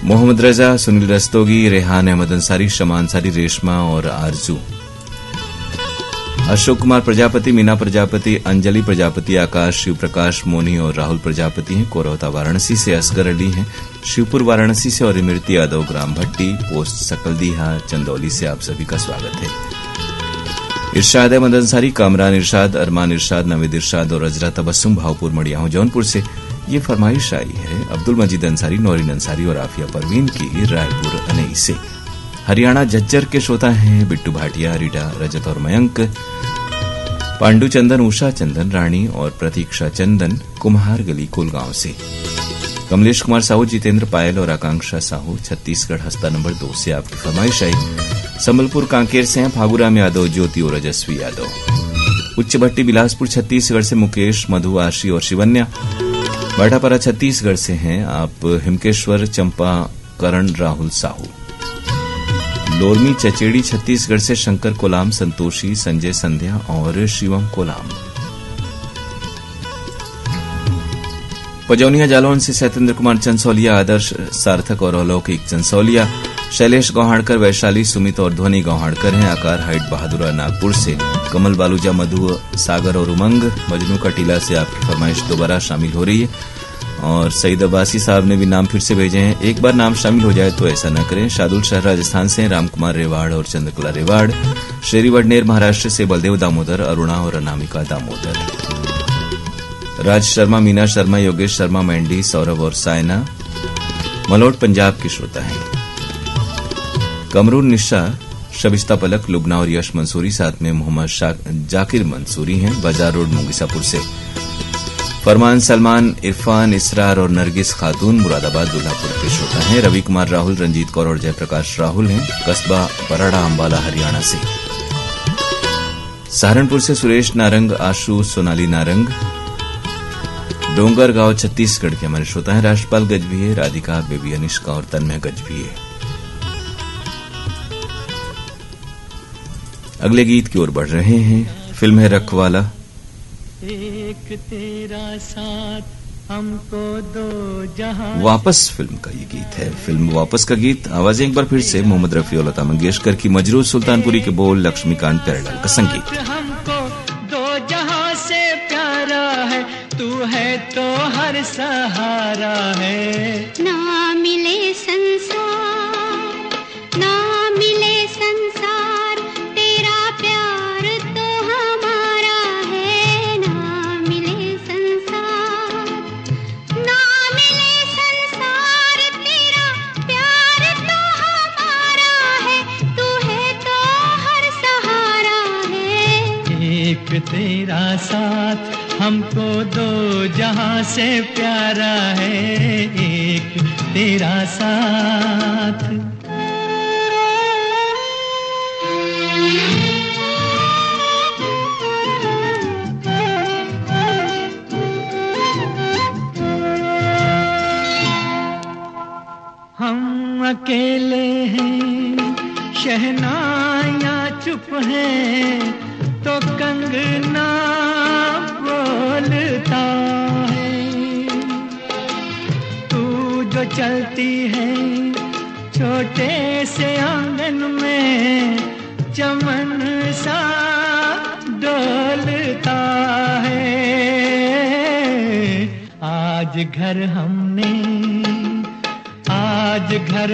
मोहम्मद रजा, सुनील रस्तोगी, रेहान अहमद अंसारी, शमा अंसारी, रेशमा और आरजू। अशोक कुमार प्रजापति, मीना प्रजापति, अंजलि प्रजापति, आकाश, शिव प्रकाश, मोनी और राहुल प्रजापति हैं। कोरौता वाराणसी से असगर अली हैं, शिवपुर वाराणसी से और इमरती यादव, ग्राम भट्टी, पोस्ट सकलदीहा, चंदौली से आप सभी का स्वागत है। इरशाद अहमद अंसारी, कामरान इरशाद, अरमान इरशाद, नवीद इरशाद और अजरा तबस्सुम भावपुर मड़ियाहू जौनपुर से। ये फरमाइश आई है अब्दुल मजीद अंसारी, नौरीन अंसारी और आफिया परवीन की रायपुर अनई से। हरियाणा झज्जर के श्रोता हैं बिट्टू भाटिया, रीटा, रजत और मयंक, पांडु चंदन, उषा चंदन, रानी और प्रतीक्षा चंदन, कुम्हार गली, कोलगांव से। कमलेश कुमार साहू, जितेंद्र पायल और आकांक्षा साहू, छत्तीसगढ़ हस्ता नंबर 2 से आपकी फरमाइश आई। संबलपुर कांकेर से हैं फागुराम यादव, ज्योति और रजस्वी यादव। उच्च भट्टी बिलासपुर छत्तीसगढ़ से मुकेश, मधु, आशी और शिवन्या। बाटापारा छत्तीसगढ़ से हैं आप हिमकेश्वर, चंपा, करण, राहुल, साहू। लोरमी चचेड़ी छत्तीसगढ़ से शंकर कोलाम, संतोषी, संजय, संध्या और शिवम कोलाम। पजौनिया जालौन से सत्येंद्र कुमार चंसौलिया, आदर्श, सार्थक और अलौकिक चंसौलिया। शैलेश गौहाड़कर, वैशाली, सुमित और ध्वनि गौहाड़कर हैं। आकार हाइट बहादुरा नागपुर से। कमल बालूजा, मधु, सागर और उमंग। मजनू का टीला से आपकी फरमाइश दोबारा शामिल हो रही है और सईद अब्बासी साहब ने भी नाम फिर से भेजे हैं। एक बार नाम शामिल हो जाए तो ऐसा न करें। शादुल शहर राजस्थान से रामकुमार रेवाड़ और चंद्रकला रेवाड़। शेरी वडनेर महाराष्ट्र से बलदेव दामोदर, अरुणा और अनामिका दामोदर। राज शर्मा, मीना शर्मा, योगेश शर्मा, मैंडी, सौरभ और सायना मलोट पंजाब के श्रोता हैं। कमरून निशा, शबिस्ता पलक, लुबना और यश मंसूरी, साथ में मोहम्मद जाकिर मंसूरी हैं बाजार रोड मुंगीसापुर से। फरमान सलमान, इरफान, इसरार और नरगिस खातून मुरादाबाद दुल्हापुर के श्रोता हैं। रवि कुमार राहुल, रंजीत कौर और जयप्रकाश राहुल हैं कस्बा बराड़ा, अंबाला, हरियाणा से। सहारनपुर से सुरेश नारंग, आशु, सोनाली नारंग। डोंगरगांव छत्तीसगढ़ के हमारे श्रोता हैं राष्ट्रपाल गजभिये, राधिका, बेबी अनिष्का और तन्मय गजभिये। अगले गीत की ओर बढ़ रहे हैं। फिल्म है रखवाला। एक तेरा साथ हमको दो जहां। वापस फिल्म का ये गीत है। फिल्म वापस का गीत आवाजें एक बार फिर से मोहम्मद रफी और लता मंगेशकर की। मजरूर सुल्तानपुरी के बोल, लक्ष्मीकांत प्यारेलाल का संगीत। हमको दो जहां से प्यारा है, तू है तो हर सहारा है। ना मिले संसार, ना मिले संसार, तेरा प्यार तो हमारा है। ना मिले संसार, ना मिले संसार, तेरा प्यार तो हमारा है। तू है तो हर सहारा है। एक तेरा साथ हमको दो जहां से प्यारा है। एक तेरा साथ। हम अकेले हैं, शहनाइयां चुप हैं, तो कंगना बोलता है। तू जो चलती है छोटे से आंगन में, चमन सा डोलता है। आज घर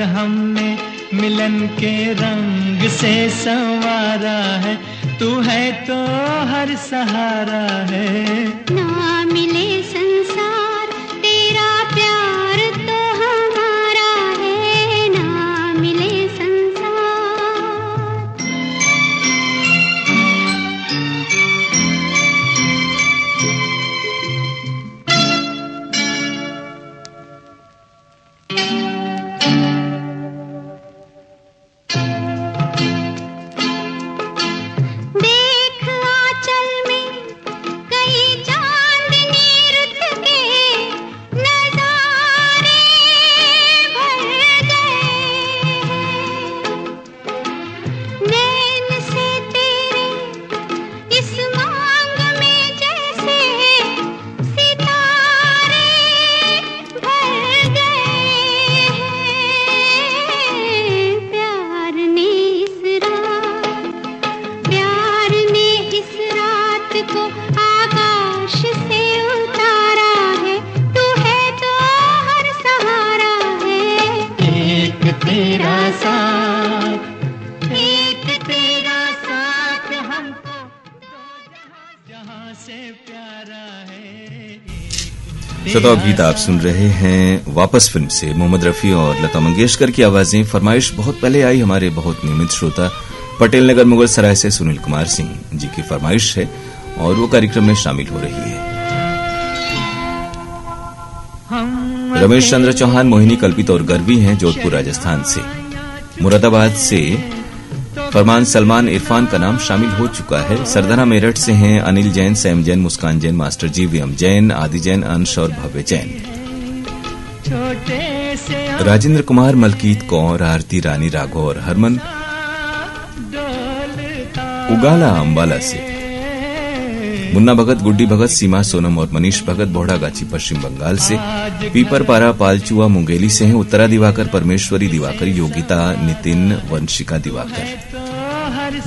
हमने मिलन के रंग से संवारा है। तू है तो हर सहारा है। ना मिले संसार, तेरा प्यार तो हमारा है। ना मिले श्रोताओं, गीत आप सुन रहे हैं वापस फिल्म से। मोहम्मद रफी और लता मंगेशकर की आवाजें। फरमाइश बहुत पहले आई हमारे बहुत नियमित श्रोता पटेल नगर मुगल सराय से सुनील कुमार सिंह जी की फरमाइश है और वो कार्यक्रम में शामिल हो रही है। रमेश चंद्र चौहान, मोहिनी, कल्पित और गर्वी हैं जोधपुर राजस्थान से। मुरादाबाद से फरमान सलमान इरफान का नाम शामिल हो चुका है। सरदाना मेरठ से हैं अनिल जैन, सैम जैन, मुस्कान जैन, मास्टर जीवीएम जैन, आदि जैन, अंश और भव्य जैन। राजेंद्र कुमार, मलकीत कौर, आरती रानी राघव और हरमन उगाला अंबाला से, मुन्ना भगत, गुड्डी भगत, सीमा सोनम और मनीष भगत बोहड़ागाछी पश्चिम बंगाल से। पीपरपारा पालचुआ मुंगेली से हैं उत्तरा दिवाकर, परमेश्वरी दिवाकर, योगिता, नितिन, वंशिका दिवाकर।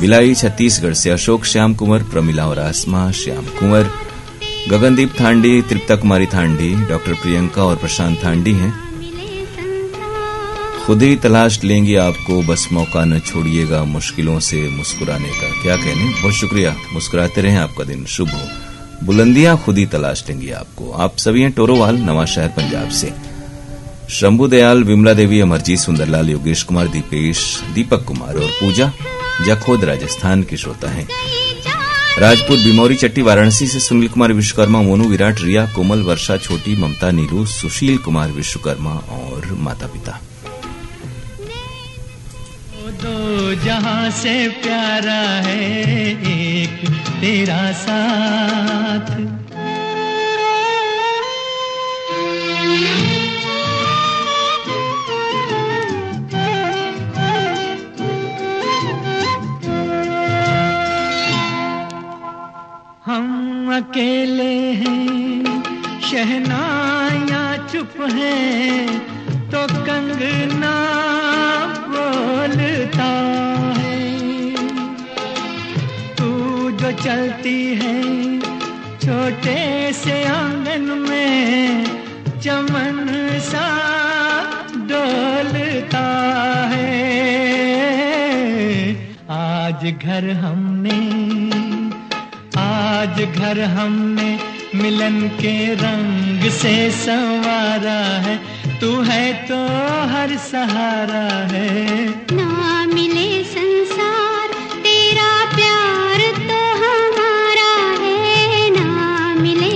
बिलाई छत्तीसगढ़ से अशोक श्याम कुंवर, प्रमिला और आसमा श्याम कुंवर। गगनदीप थांडी, तृप्ता कुमारी थांडी, डॉक्टर प्रियंका और प्रशांत थांडी हैं। खुद ही तलाश लेंगे आपको, बस मौका न छोड़िएगा, मुश्किलों से मुस्कुराने का। क्या कहने, बहुत शुक्रिया, मुस्कुराते रहें, आपका दिन शुभ हो। बुलंदियां खुद ही तलाश लेंगी आपको। आप सभी हैं टोरोवाल, नवा शहर पंजाब से। शंभू दयाल, विमला देवी, अमरजीत, सुंदरलाल, योगेश कुमार, दीपेश, दीपक कुमार और पूजा जखोद राजस्थान की श्रोता हैं। राजपूत, बिमौरी चट्टी, वाराणसी से सुनील कुमार विश्वकर्मा, मोनू, विराट, रिया, कोमल, वर्षा, छोटी, ममता, नीलू, सुशील कुमार विश्वकर्मा और माता पिता। दो जहां से प्यारा है एक तेरा साथ। हम अकेले हैं, शहनाइयां चुप हैं, तो कंगना बोलता है। तू जो चलती है छोटे से आंगन में, चमन सा डोलता है। आज घर हमने मिलन के रंग से संवारा है। तू है तो हर सहारा है। ना मिले संसार तेरा प्यार तो हमारा है, ना मिले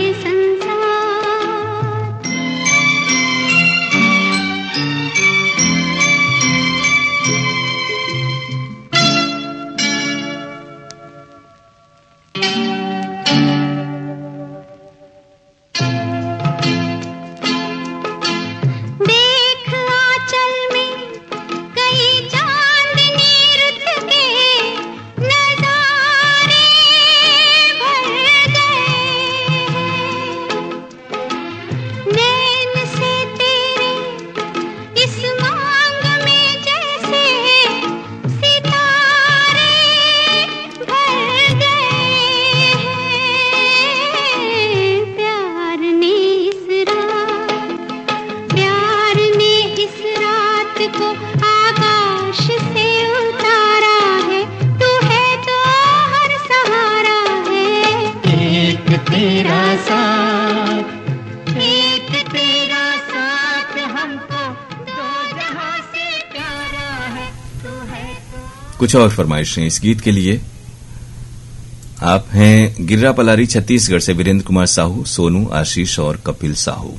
कुछ और फरमाइशें इस गीत के लिए। आप हैं गिर्रा पलारी छत्तीसगढ़ से वीरेंद्र कुमार साहू, सोनू, आशीष और कपिल साहू।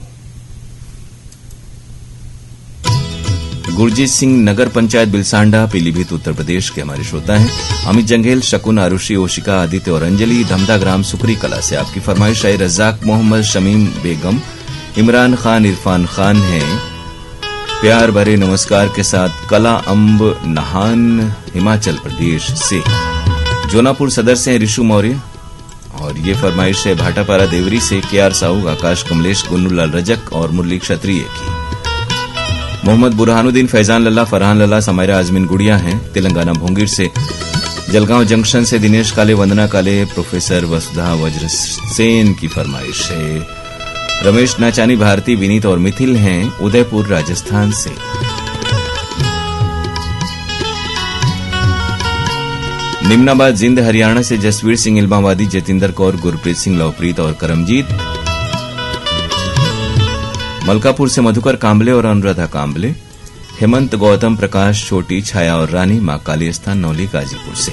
गुरजीत सिंह, नगर पंचायत बिलसांडा, पीलीभीत उत्तर प्रदेश के हमारे श्रोता हैं। अमित जंगेल, शकुन, आरुषि, ओशिका, आदित्य और अंजलि धमदा ग्राम सुखरी कला से आपकी फरमाइश है। रज्जाक मोहम्मद, शमीम बेगम, इमरान खान, इरफान खान हैं। प्यार भरे नमस्कार के साथ कला अम्ब नहान हिमाचल प्रदेश से। जोनापुर सदर से ऋषु मौर्य और ये फरमाइश है भाटापारा देवरी से केआर साहू, आकाश कमलेश, गुन्नूलाल रजक और मुरली क्षत्रिय की। मोहम्मद बुरहानुद्दीन, फैजान लल्ला, फरहान लल्ला, समायरा आजमीन गुड़िया हैं। तेलंगाना भोंगिर से। जलगांव जंक्शन से दिनेश काले, वंदना काले, प्रोफेसर वसुधा वज्रसेन की फरमाइश है। रमेश नाचानी, भारती, विनीत और मिथिल हैं उदयपुर राजस्थान से। निम्नाबाद जिंद हरियाणा से जसवीर सिंह, इल्मावादी, जतिंदर कौर, गुरप्रीत सिंह, लवप्रीत और करमजीत। मलकापुर से मधुकर कांबले और अनुराधा कांबले। हेमंत, गौतम, प्रकाश, छोटी, छाया और रानी, मां काली स्थान, नौली, गाजीपुर से।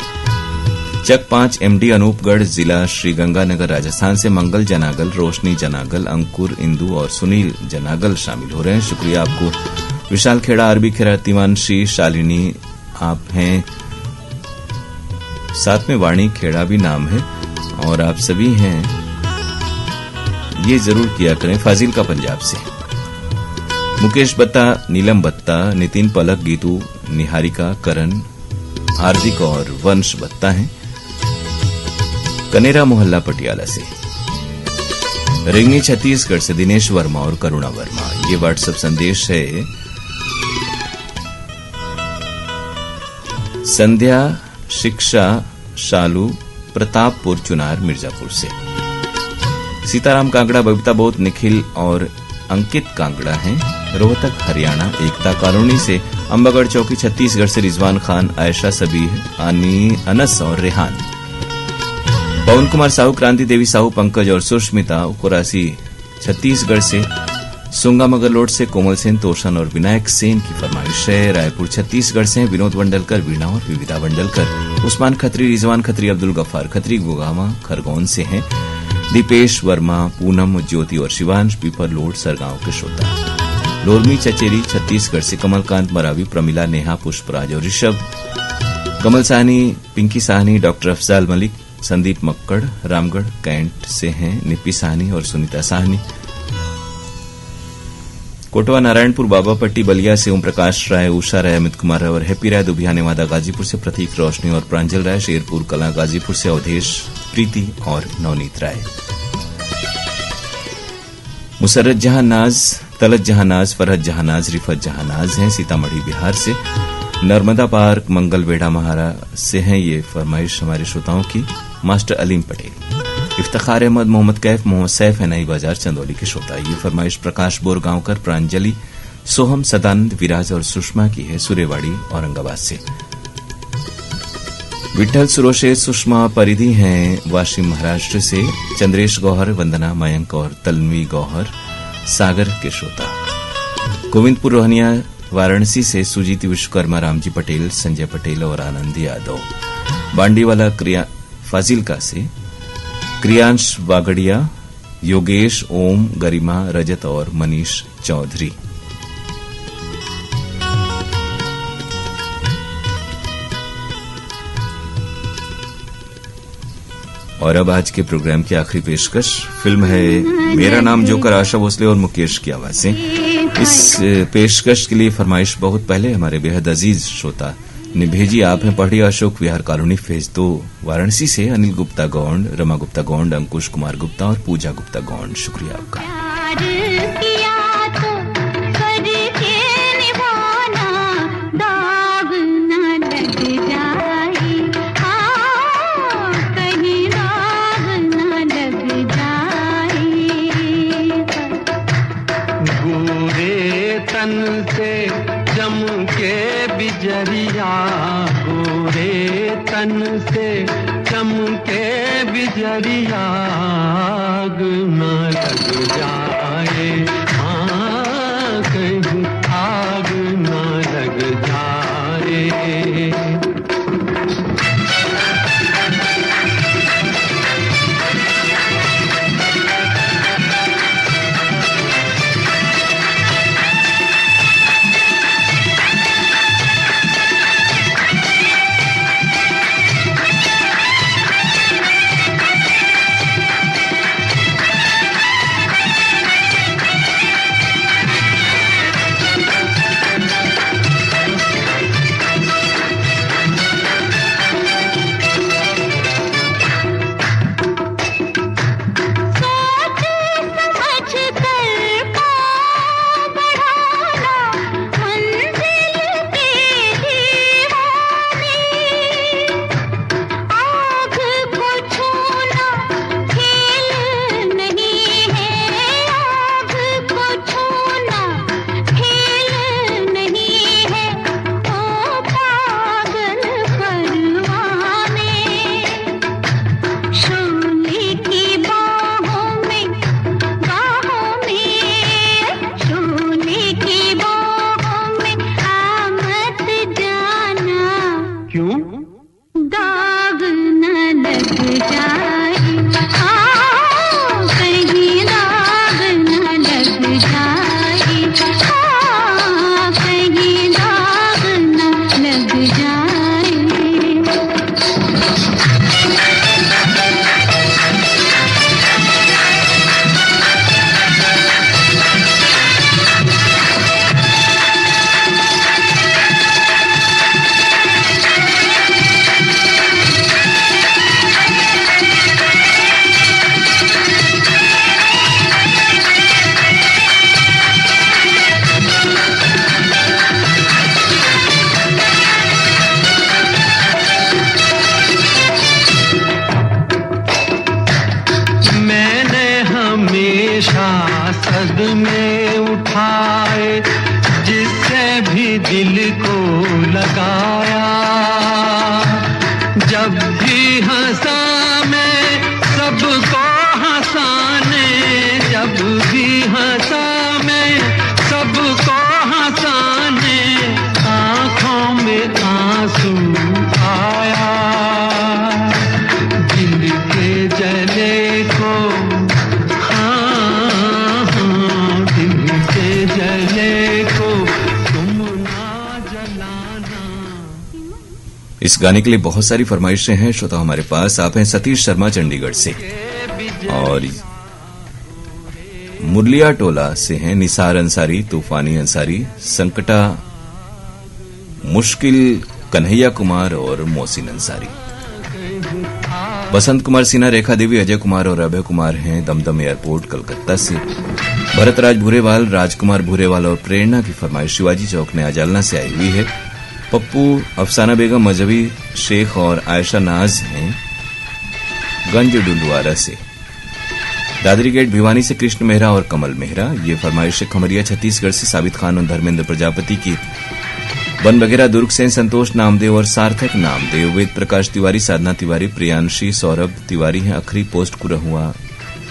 चक 5 एमडी, अनूपगढ़ जिला, श्रीगंगानगर राजस्थान से। मंगल जनागल, रोशनी जनागल, अंकुर, इंदु और सुनील जनागल शामिल हो रहे हैं। शुक्रिया आपको। विशाल खेड़ा, अरबी खेड़ा, तिवानशी, शालिनी, आप हैं साथ में वाणी खेड़ा भी नाम है और आप सभी हैं, ये जरूर किया करें। फाजिल का पंजाब से मुकेश बत्ता, नीलम बत्ता, नितिन पलक, गीतू, निहारिका, करण, हार्दिक और वंश बत्ता हैं। कनेरा मोहल्ला पटियाला से रिंगनी छत्तीसगढ़ से दिनेश वर्मा और करुणा वर्मा। ये व्हाट्सएप संदेश है। संध्या, शिक्षा, शालू, प्रतापपुर, चुनार, मिर्जापुर से। सीताराम कांगड़ा, बबीता बोत, निखिल और अंकित कांगड़ा हैं। रोहतक हरियाणा। एकता कॉलोनी से अंबागढ़ चौकी छत्तीसगढ़ से रिजवान खान, आयशा, सबीह, अनस और रेहान। पवन कुमार साहू, क्रांति देवी साहू, पंकज और सुष्मिता कुरासी छत्तीसगढ़ से। सुंगा मगरलोड से कोमल सेन, तोशन और विनायक सेन की फरमाइश है। रायपुर छत्तीसगढ़ से विनोद वंडलकर, वीणा और विविधा वंडलकर। उस्मान खत्री, रिजवान खत्री, अब्दुल गफ्फार खत्री गोगामा खरगोन से हैं। दीपेश वर्मा, पूनम, ज्योति और शिवांश पीपर लोड सरगांव के श्रोता। लोरमी चचेरी छत्तीसगढ़ से कमलकांत मरावी, प्रमिला, नेहा, पुष्पराज और ऋषभ। कमल साहनी, पिंकी साहनी, डॉक्टर अफजाल मलिक, संदीप मक्कड़ रामगढ़ कैंट से हैं। निप्पी साहनी और सुनीता साहनी। कोटवा नारायणपुर, बाबापट्टी बलिया से ओम प्रकाश राय, उषा राय, अमित कुमार राय और हैप्पी राय। दुबिया नेवादा गाजीपुर से प्रतीक रोशनी और प्रांजल राय। शेरपुर कला गाजीपुर से अवधेश, प्रीति और नवनीत राय। मुसरत जहानाज, तलत जहानाज, फरहत जहानाज, रिफत जहानाज हैं। सीतामढ़ी बिहार से। नर्मदा पार्क, मंगलवेढ़ा महारा से हैं ये फरमाइश हमारे श्रोताओं की। मास्टर अलीम पटेल। इफ्तिखार अहमद, मोहम्मद कैफ, मोहम्मद सैफ है नई बाजार चंदौली के श्रोता। ये फरमाइश प्रकाश बोरगांवकर, प्रांजलि, सोहम, सदानंद, विराज और सुषमा की है सुरेवाड़ी औरंगाबाद से। विठल सुरोशे, सुषमा परिधि हैं वाशिम महाराष्ट्र से। चंद्रेश गौहर, वंदना, मयंक और तन्वी गौहर सागर के श्रोता। गोविंदपुर रोहनिया वाराणसी से सुजीत विश्वकर्मा, रामजी पटेल, संजय पटेल और आनंद यादव। बांडीवाला फाजिलका से क्रियांश वागड़िया, योगेश, ओम, गरिमा, रजत और मनीष चौधरी। और अब आज के प्रोग्राम की आखिरी पेशकश फिल्म है मेरा नाम जोकर, आशा भोसले और मुकेश की आवाजें। इस पेशकश के लिए फरमाइश बहुत पहले हमारे बेहद अजीज श्रोता ने भेजी। आप हैं पढ़ी अशोक विहार कॉलोनी फेज 2 वाराणसी से। अनिल गुप्ता गौंड, रमा गुप्ता गौंड, अंकुश कुमार गुप्ता और पूजा गुप्ता गौंड, शुक्रिया आपका। बिजरिया गोरे तन से चमके बिजरिया, आग न लग जाए, हाँ कहीं आग न लग जाए। कदमे उठाए, जिससे भी दिल को लगाया। जब भी हंसा मैं सबको हंसाने, जब भी हंसा मैं सबको हंसाने, आँखों में आंसू आया। दिल के जले को, हाँ दिल के जले को तुम ना जलाना। इस गाने के लिए बहुत सारी फरमाइशें हैं श्रोता हमारे पास। आप हैं सतीश शर्मा चंडीगढ़ से, और मुरलिया टोला से हैं निसार अंसारी, तूफानी अंसारी, संकटा, मुश्किल, कन्हैया कुमार और मोहसिन अंसारी। बसंत कुमार सिन्हा, रेखा देवी, अजय कुमार और अभय कुमार हैं दमदम एयरपोर्ट कलकत्ता से। भरत राज भूरेवाल, राजकुमार भूरेवाल और प्रेरणा की फरमाइश शिवाजी चौक नया जालना से आई हुई है। पप्पू, अफसाना बेगम, मजहबी शेख और आयशा नाज हैं गंज डुंडवारा से। दादरी गेट भिवानी से कृष्ण मेहरा और कमल मेहरा। ये फरमाइश खमरिया छत्तीसगढ़ से साबित खान और धर्मेंद्र प्रजापति की। बन वगैरह दुर्ग से संतोष नामदेव और सार्थक नामदेव। वेद प्रकाश तिवारी, साधना तिवारी, प्रियांशी, सौरभ तिवारी हैं अखरी पोस्ट कुरहुआ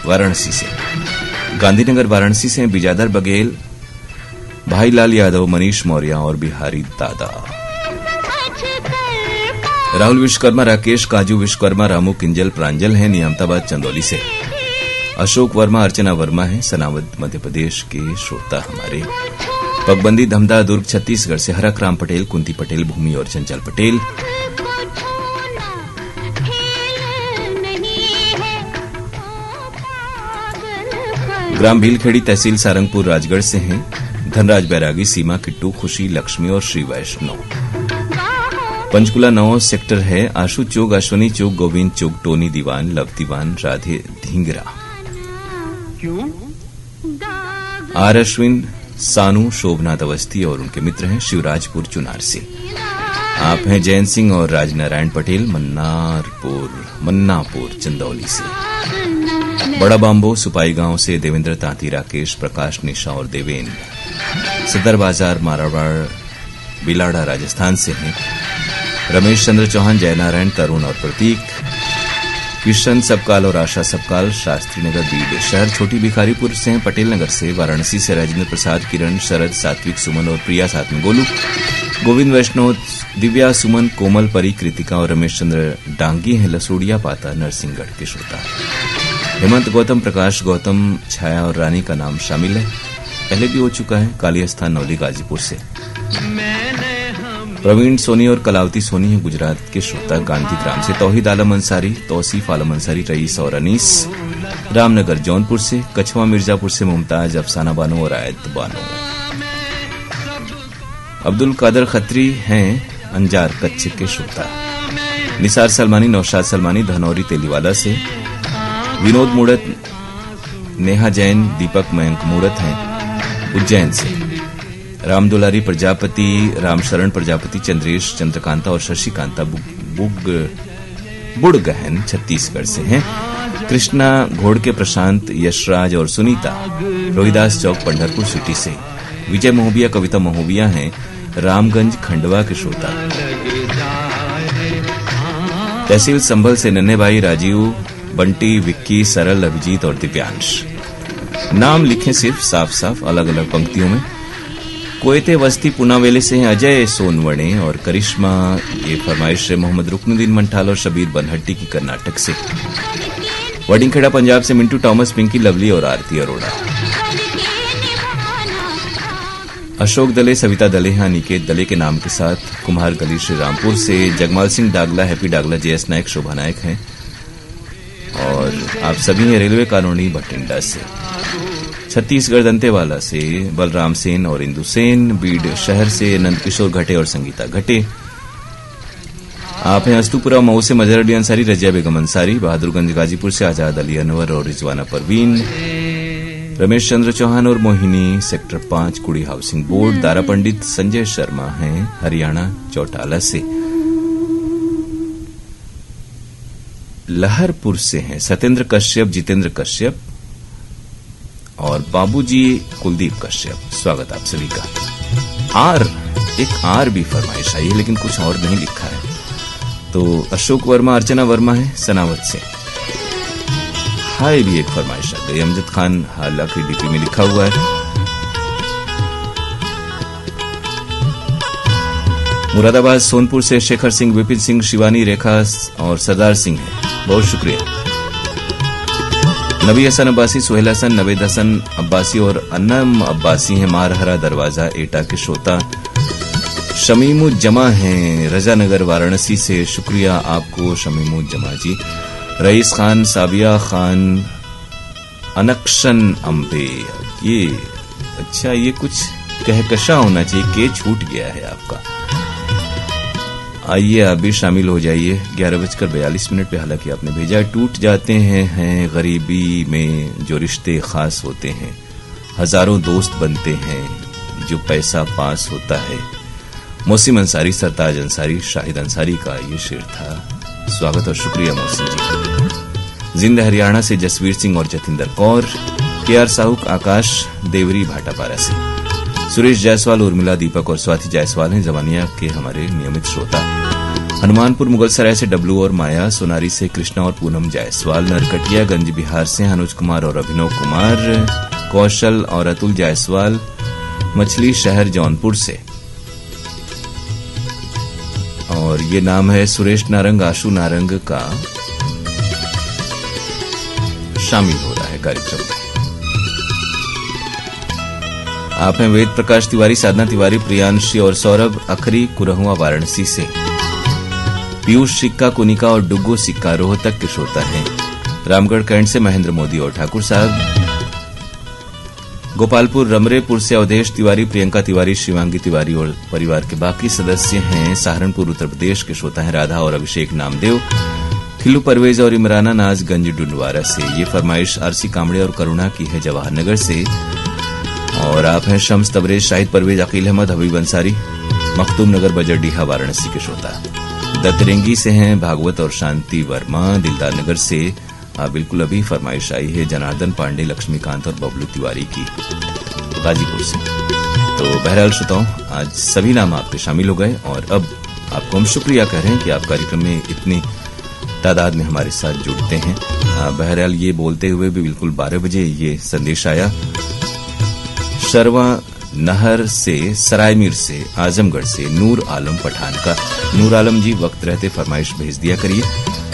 वाराणसी से। गांधीनगर वाराणसी से बिजादर बघेल, भाईलाल यादव, मनीष मौर्य और बिहारी दादा। राहुल विश्वकर्मा, राकेश, काजू विश्वकर्मा, रामू किंजल, प्रांजल हैं नियामताबाद चंदौली से। अशोक वर्मा, अर्चना वर्मा हैं सनावद मध्य प्रदेश के श्रोता हमारे। पगबंदी धमदा दुर्ग छत्तीसगढ़ से हरक राम पटेल, कुंती पटेल, भूमि और चंचल पटेल। ग्राम भीलखेड़ी, तहसील सारंगपुर, राजगढ़ से हैं धनराज बैरागी, सीमा, किट्टू, खुशी, लक्ष्मी और श्री वैष्णव। पंचकुला 9 सेक्टर है आशु चौक, अश्वनी चौक, गोविंद चौक, टोनी दीवान, लव दीवान, राधे धिंगरा। आर अश्विन, सानू, शोभनाथ अवस्थी और उनके मित्र हैं शिवराजपुर चुनार से। आप हैं जैन सिंह और राजनारायण पटेल, मन्नापुर चंदौली से। बड़ा बाम्बो, सुपाई गांव से देवेंद्र तांती, राकेश, प्रकाश, निशा और देवेंद्र। सदर बाजार, मारावाड़, बिलाड़ा राजस्थान से हैं रमेश चंद्र चौहान, जयनारायण, तरुण और प्रतीक। किशन सबकाल और आशा सबकाल, शास्त्री नगर, बीड शहर। छोटी भिखारीपुर से हैं पटेल नगर से। वाराणसी से राजेंद्र प्रसाद, किरण, शरद, सात्विक, सुमन और प्रिया, साथ में गोलू। गोविंद वैष्णव, दिव्या, सुमन, कोमल, परी, कृतिका और रमेश चंद्र डांगी हैं लसोड़िया पाता नरसिंहगढ़ के श्रोता। हेमंत गौतम, प्रकाश गौतम, छाया और रानी का नाम शामिल है, पहले भी हो चुका है। कालियास्थान नौली गाजीपुर से। प्रवीण सोनी और कलावती सोनी हैं गुजरात के श्रोता गांधी ग्राम से। तौहीद आलम अंसारी, तौसीफ आलम अंसारी, रईस और अनीस। रामनगर जौनपुर से। कछवा मिर्जापुर से मुमताज, अफसाना बानो और आयत बानो। अब्दुल कादर खत्री हैं अंजार कच्छ के श्रोता। निसार सलमानी, नौशाद सलमानी, धनौरी तेलीवाला से। विनोद मूड़त, नेहा जैन, दीपक मयंक मूड़त हैं उज्जैन से। रामदुलारी प्रजापति, रामशरण प्रजापति, चंद्रेश, चंद्रकांता और शशिकांता बुड़गहन छत्तीसगढ़ से हैं। कृष्णा घोड़के, प्रशांत, यशराज और सुनीता रोहिदास चौक पंढरपुर सिटी से। विजय महोबिया, कविता महोबिया हैं रामगंज खंडवा के श्रोता। तहसील संभल से नन्हे भाई, राजीव, बंटी, विक्की, सरल, अभिजीत और दिव्यांश। नाम लिखें सिर्फ साफ साफ अलग अलग पंक्तियों में। कोयते वस्ती पुनावेले से हैं अजय सोनवणे और करिश्मा। ये फरमाइश मोहम्मद रुकनुद्दीन मंठाल और शबीर बनहट्टी की कर्नाटक से। वडिंगखेड़ा पंजाब से मिंटू टॉमस, पिंकी, लवली और आरती अरोड़ा। अशोक दले, सविता दले हैं निकेत दले के नाम के साथ कुम्हार गली श्री रामपुर से। जगमाल सिंह डागला, हैप्पी डागला, जेएस नायक, शोभा नायक हैं और आप सभी हैं रेलवे कॉलोनी भटिंडा से। छत्तीसगढ़ दंतेवाला से बलराम सेन और इंदु सेन। बीड शहर से नंदकिशोर घटे और संगीता घटे। आप हैं अस्तुपुरा मऊ से मजहर अली अंसारी, रजिया बेगम अंसारी। बहादुरगंज गाजीपुर से आजाद अली अनवर और रिजवाना परवीन। रमेश चंद्र चौहान और मोहिनी, सेक्टर 5 कुड़ी हाउसिंग बोर्ड। दारा पंडित, संजय शर्मा हैं हरियाणा चौटाला से। लहरपुर से हैं सत्येंद्र कश्यप, जितेंद्र कश्यप, और बाबूजी कुलदीप कश्यप, स्वागत आप सभी का। एक आर भी फरमाइश आई है लेकिन कुछ और नहीं लिखा है, तो अशोक वर्मा अर्चना वर्मा है सनावत से। हाय भी एक फरमाइश आ गई, अमजद खान हालांकि डीपी में लिखा हुआ है। मुरादाबाद सोनपुर से शेखर सिंह, विपिन सिंह, शिवानी, रेखा और सरदार सिंह है, बहुत शुक्रिया। नबी हसन अब्बासी, सुहेल हसन, नवेद हसन अब्बासी और अन्नम अब्बासी हैं मारहरा दरवाजा एटा के श्रोता। शमीमुज्जमा हैं रजानगर वाराणसी से, शुक्रिया आपको शमीमुज्जमा जी। रईस खान, साबिया खान, अनक्शन अम्बे, ये अच्छा ये कुछ कहकशा होना चाहिए, के छूट गया है आपका। आइए आप भी शामिल हो जाइए। 11:42 पे हालांकि आपने भेजा। टूट जाते हैं गरीबी में जो रिश्ते खास होते हैं, हजारों दोस्त बनते हैं जो पैसा पास होता है। मोहसिन अंसारी, सरताज अंसारी, शाहिद अंसारी का ये शेर था। स्वागत और शुक्रिया मोहसिन जी। जिंद हरियाणा से जसवीर सिंह और जतिंदर कौर। केआर साहुक, आकाश देवरी भाटापारा से। सुरेश जायसवाल, उर्मिला, दीपक और स्वाति जायसवाल हैं जवानिया के हमारे नियमित श्रोता। हनुमानपुर मुगलसराय से डब्लू और माया, सोनारी से कृष्णा और पूनम जायसवाल। नरकटियागंज बिहार से अनुज कुमार और अभिनव कुमार। कौशल और अतुल जायसवाल मछली शहर जौनपुर से। और ये नाम है सुरेश नारंग, आशु नारंग का शामिल हो रहा है कार्यक्रम में। आप हैं वेद प्रकाश तिवारी, साधना तिवारी, प्रियांशी और सौरभ अखरी, कुरहुआ वाराणसी से। पीयूष सिक्का, कुनिका और डुग्गू सिक्का रोहतक के श्रोता हैं। रामगढ़ कैंट से महेंद्र मोदी और ठाकुर साहब। गोपालपुर रमरेपुर से अवधेश तिवारी, प्रियंका तिवारी, शिवांगी तिवारी और परिवार के बाकी सदस्य हैं। सहारनपुर उत्तर प्रदेश के श्रोता हैं राधा और अभिषेक नामदेव। खिल्लू परवेज और इमराना नाजगंज डुंडवारा से। ये फरमाइश आरसी कामड़े और करुणा की है जवाहरनगर से। और आप हैं शम्स तबरेज, शाहिद परवेज, अकील अहमद, हबीब अंसारी, मखदूम नगर बजरडीहा वाराणसी के श्रोता। दतरेंगी से हैं भागवत और शांति वर्मा। दिलदार नगर से बिल्कुल अभी फरमाइश आई है जनार्दन पांडे, लक्ष्मीकांत और बबलू तिवारी की गाजीपुर से। तो बहरहाल श्रोताओं, आज सभी नाम आपके शामिल हो गए और अब आपको हम शुक्रिया कह रहे हैं कि आप कार्यक्रम में इतनी तादाद में हमारे साथ जुड़ते हैं। बहरहाल ये बोलते हुए भी बिल्कुल 12 बजे ये संदेश आया शरवा नहर से, सरायमीर से, आजमगढ़ से नूर आलम पठान का। नूर आलम जी, वक्त रहते फरमाइश भेज दिया करिए।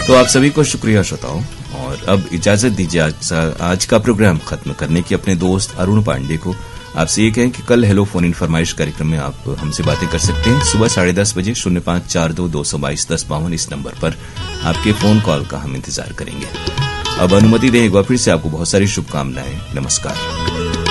तो आप सभी को शुक्रिया श्रोताओं, और अब इजाजत दीजिए आज का प्रोग्राम खत्म करने की अपने दोस्त अरुण पांडे को। आपसे ये कहें कि कल हेलो फोन इन फरमाइश कार्यक्रम में आप हमसे बातें कर सकते हैं सुबह 10:30 बजे 0542-222-1052 इस नंबर पर आपके फोन कॉल का हम इंतजार करेंगे। अब अनुमति दें एक बार फिर से आपको बहुत सारी शुभकामनाएं। नमस्कार।